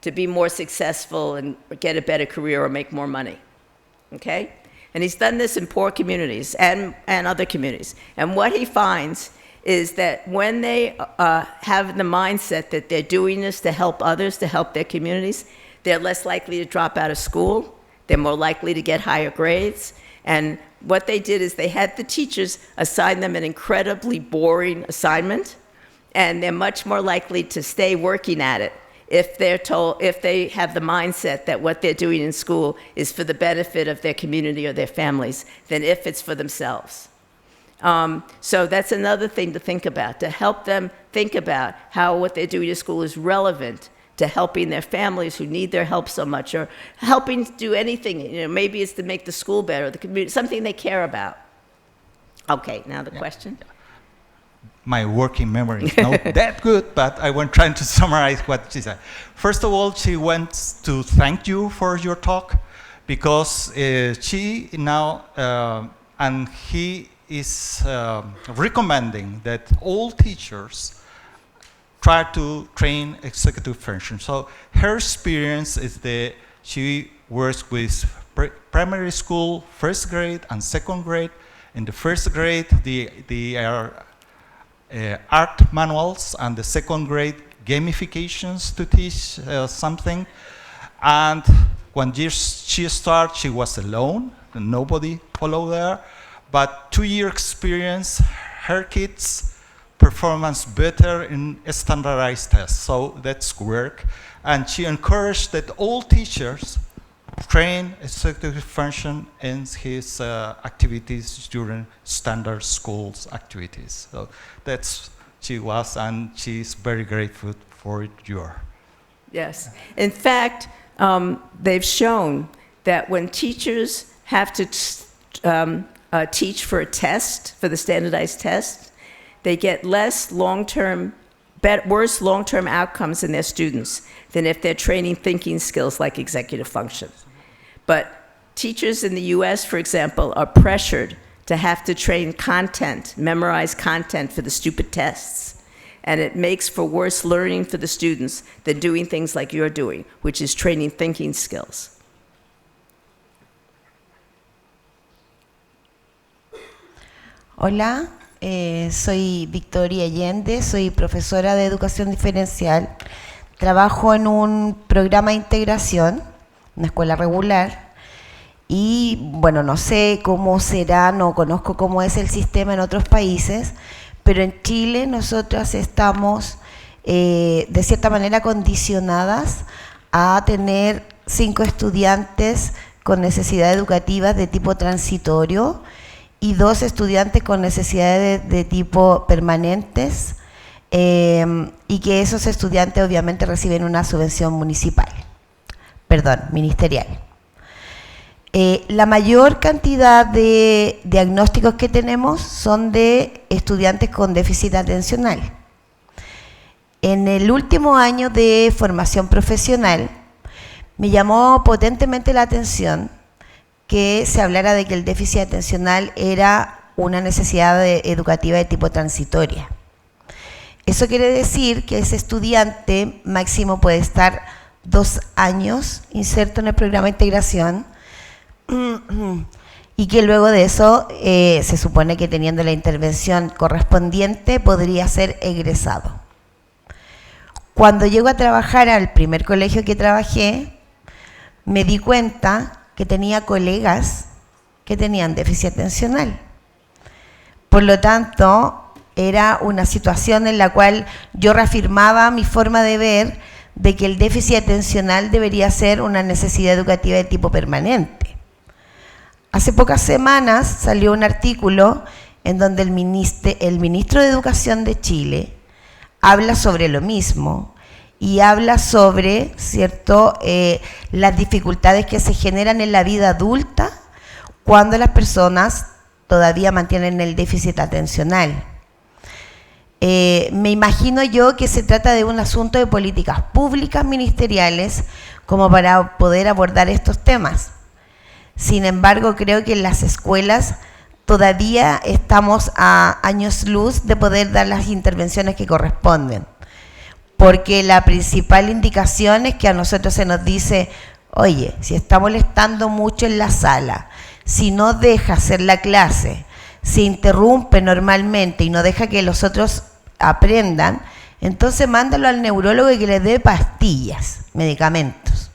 to be more successful and get a better career or make more money, okay? And he's done this in poor communities and other communities. And what he finds is that when they have the mindset that they're doing this to help others, to help their communities, they're less likely to drop out of school, they're more likely to get higher grades. And what they did is they had the teachers assign them an incredibly boring assignment, and they're much more likely to stay working at it if they have the mindset that what they're doing in school is for the benefit of their community or their families than if it's for themselves. So that's another thing to think about, to help them think about how what they're doing in school is relevant to helping their families who need their help so much, or helping to do anything. Maybe it's to make the school better, the community, something they care about. Okay, now the question. My working memory is not that good, but I was trying to summarize what she said. First of all, she wants to thank you for your talk, because she now, and he is recommending that all teachers try to train executive function. So her experience is that she works with primary school, first grade and second grade. In the first grade, they are art manuals, and the second grade gamifications to teach something. And when she started, she was alone, and nobody followed her. But 2-year experience, her kids performance better in standardized tests. So that's work. And she encouraged that all teachers train executive function in his activities during standard schools activities. So that's she was, and she's very grateful for your. Yes. In fact, they've shown that when teachers have to teach for a test, for the standardized test, they get worse long-term outcomes in their students than if they're training thinking skills like executive function. But teachers in the US, for example, are pressured to have to train content, memorize content for the stupid tests. And it makes for worse learning for the students than doing things like you're doing, which is training thinking skills. Hola. Soy Victoria Allende, soy profesora de educación diferencial, trabajo en un programa de integración, una escuela regular, y bueno, no sé cómo será, no conozco cómo es el sistema en otros países, pero en Chile nosotras estamos de cierta manera condicionadas a tener 5 estudiantes con necesidades educativas de tipo transitorio y 2 estudiantes con necesidades de tipo permanentes, y que esos estudiantes obviamente reciben una subvención ministerial. La mayor cantidad de diagnósticos que tenemos son de estudiantes con déficit atencional. En el último año de formación profesional me llamó potentemente la atención que se hablara de que el déficit atencional era una necesidad educativa de tipo transitoria. Eso quiere decir que ese estudiante máximo puede estar 2 años inserto en el programa de integración y que luego de eso se supone que teniendo la intervención correspondiente podría ser egresado. Cuando llego a trabajar al primer colegio que trabajé, me di cuenta que tenía colegas que tenían déficit atencional. Por lo tanto, era una situación en la cual yo reafirmaba mi forma de ver de que el déficit atencional debería ser una necesidad educativa de tipo permanente. Hace pocas semanas salió un artículo en donde el ministro de Educación de Chile habla sobre lo mismo y habla sobre, ¿cierto?, las dificultades que se generan en la vida adulta cuando las personas todavía mantienen el déficit atencional. Me imagino yo que se trata de un asunto de políticas públicas ministeriales como para poder abordar estos temas. Sin embargo, creo que en las escuelas todavía estamos a años luz de poder dar las intervenciones que corresponden. Porque la principal indicación es que a nosotros se nos dice, oye, si está molestando mucho en la sala, si no deja hacer la clase, si interrumpe normalmente y no deja que los otros aprendan, entonces mándalo al neurólogo y que le dé pastillas, medicamentos.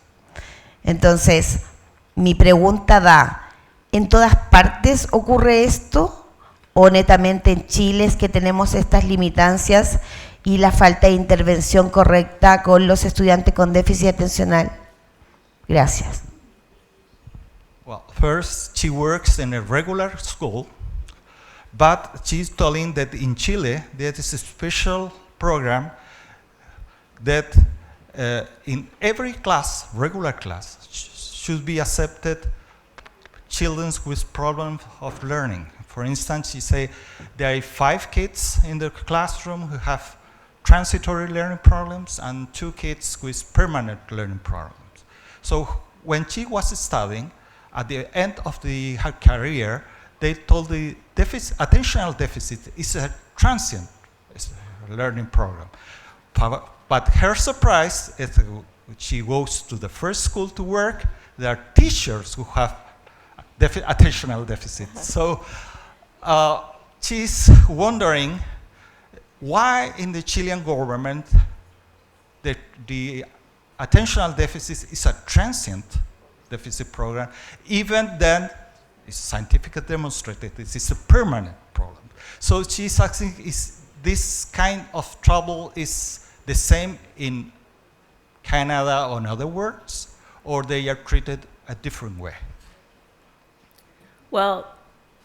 Entonces, mi pregunta da, ¿en todas partes ocurre esto? ¿O netamente en Chile es que tenemos estas limitancias y la falta de intervención correcta con los estudiantes con déficit atencional? Gracias. Well, first, she works in a regular school, but she's telling that in Chile there is a special program that in every class, regular class, should be accepted children with problems of learning. For instance, she say there are 5 kids in the classroom who have transitory learning problems and 2 kids with permanent learning problems. So when she was studying, at the end of her career, they told the attentional deficit is a transient learning problem. But her surprise is she goes to the first school to work, there are teachers who have attentional deficit. So she's wondering why in the Chilean government the attentional deficit is a transient deficit program, even then it's scientifically demonstrated this is a permanent problem. So she's asking, is this kind of trouble is the same in Canada or in other words, or they are treated a different way? Well,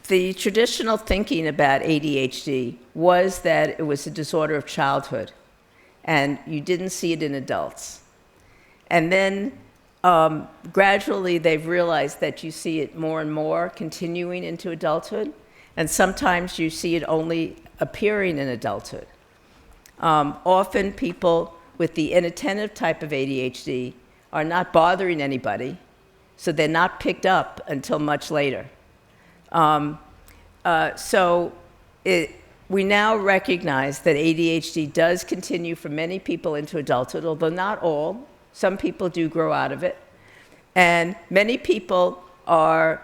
the traditional thinking about ADHD was that it was a disorder of childhood, and you didn't see it in adults. And then gradually they've realized that you see it more and more continuing into adulthood, and sometimes you see it only appearing in adulthood. Often people with the inattentive type of ADHD are not bothering anybody, so they're not picked up until much later. We now recognize that ADHD does continue for many people into adulthood, although not all. Some people do grow out of it. And many people are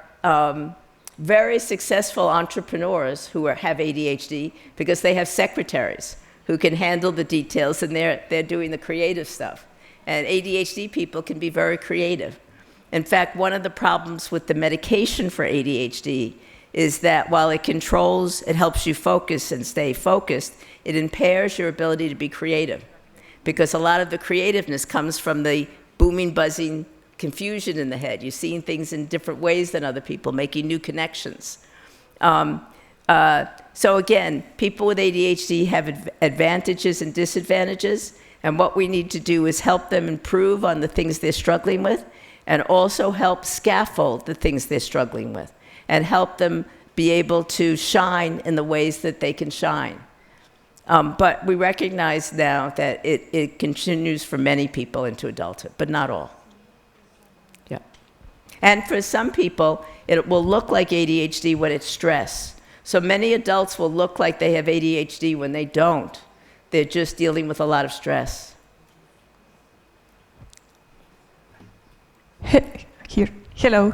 very successful entrepreneurs who have ADHD because they have secretaries who can handle the details, and they're doing the creative stuff. And ADHD people can be very creative. In fact, one of the problems with the medication for ADHD is that while it helps you focus and stay focused, it impairs your ability to be creative. Because a lot of the creativeness comes from the booming, buzzing confusion in the head. You're seeing things in different ways than other people, making new connections. So again, people with ADHD have advantages and disadvantages, and what we need to do is help them improve on the things they're struggling with, and also help scaffold the things they're struggling with, and help them be able to shine in the ways that they can shine. But we recognize now that it continues for many people into adulthood, but not all. Yeah. And for some people, it will look like ADHD when it's stress. So many adults will look like they have ADHD when they don't. They're just dealing with a lot of stress. Here. Hello.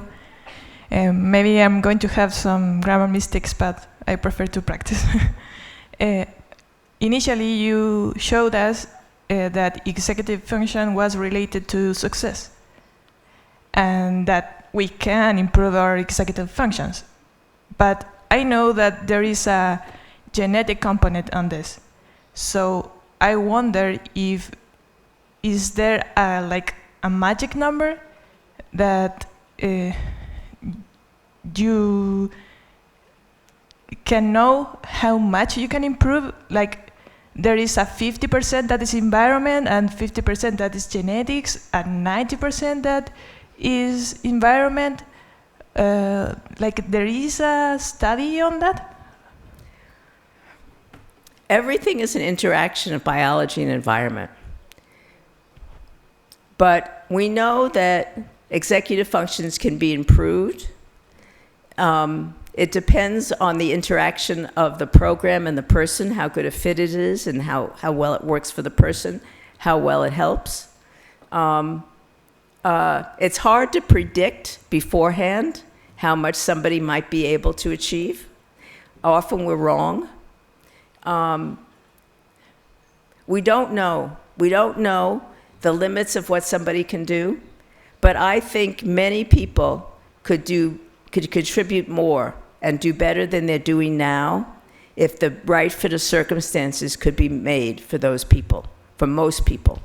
Maybe I'm going to have some grammar mistakes, but I prefer to practice. Initially, you showed us that executive function was related to success, and that we can improve our executive functions. But I know that there is a genetic component on this. So I wonder if is there like a magic number that you can know how much you can improve? Like there is a 50% that is environment and 50% that is genetics and 90% that is environment. Like there is a study on that? everything is an interaction of biology and environment. But we know that executive functions can be improved. It depends on the interaction of the program and the person, how good a fit it is, and how well it works for the person, how well it helps. It's hard to predict beforehand how much somebody might be able to achieve. Often we're wrong. We don't know. We don't know the limits of what somebody can do, but I think many people could contribute more and do better than they're doing now if the right fit of circumstances could be made for those people, for most people.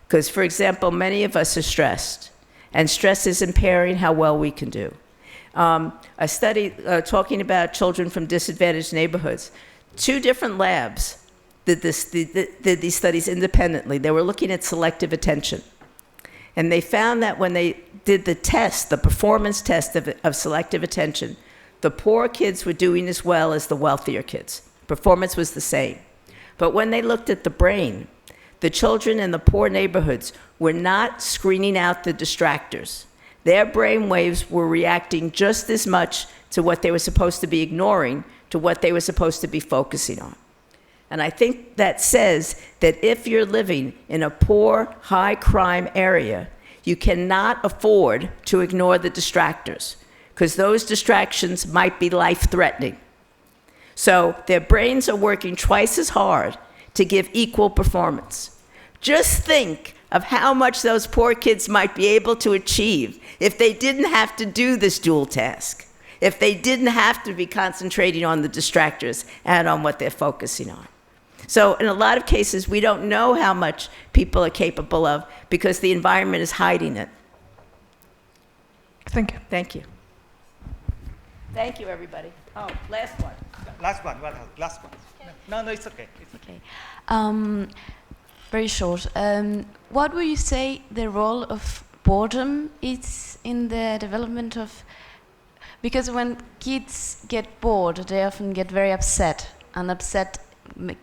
Because, for example, many of us are stressed, and stress is impairing how well we can do. A study talking about children from disadvantaged neighborhoods, 2 different labs did these studies independently. They were looking at selective attention. And they found that when they did the test, the performance test of selective attention, the poor kids were doing as well as the wealthier kids. Performance was the same. But when they looked at the brain, the children in the poor neighborhoods were not screening out the distractors. Their brain waves were reacting just as much to what they were supposed to be ignoring to what they were supposed to be focusing on. And I think that says that if you're living in a poor, high-crime area, you cannot afford to ignore the distractors, because those distractions might be life-threatening. So their brains are working twice as hard to give equal performance. Just think of how much those poor kids might be able to achieve if they didn't have to do this dual task, if they didn't have to be concentrating on the distractors and on what they're focusing on. So in a lot of cases, we don't know how much people are capable of because the environment is hiding it. Thank you. Thank you. Thank you, everybody. Oh, last one. Last one. No, it's okay. It's okay. Very short. What would you say the role of boredom is in the development of... Because when kids get bored, they often get very upset, and upset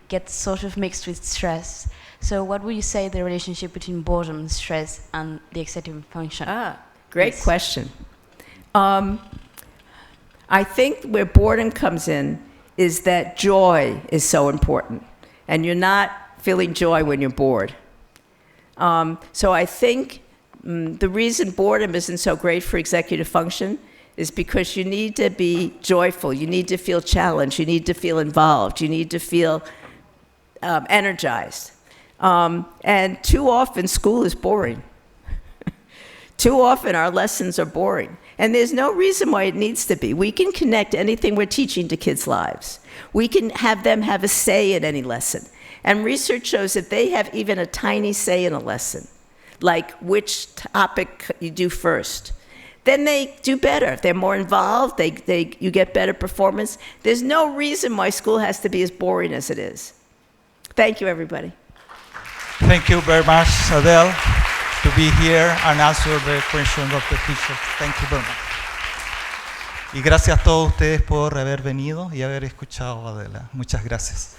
gets sort of mixed with stress. So what would you say the relationship between boredom, stress, and the executive function? Great question. I think where boredom comes in is that joy is so important, and you're not feeling joy when you're bored. So I think the reason boredom isn't so great for executive function is because you need to be joyful, you need to feel challenged, you need to feel involved, you need to feel energized. And too often school is boring. Too often our lessons are boring. And there's no reason why it needs to be. We can connect anything we're teaching to kids' lives. We can have them have a say in any lesson. And research shows that they have even a tiny say in a lesson, like which topic you do first. Then they do better. They're more involved. You get better performance. There's no reason why school has to be as boring as it is. Thank you, everybody. Thank you very much, Adele, to be here and answer the questions of the teachers. Thank you very much. Y gracias a todos ustedes por haber venido y haber escuchado a Adela. Muchas gracias.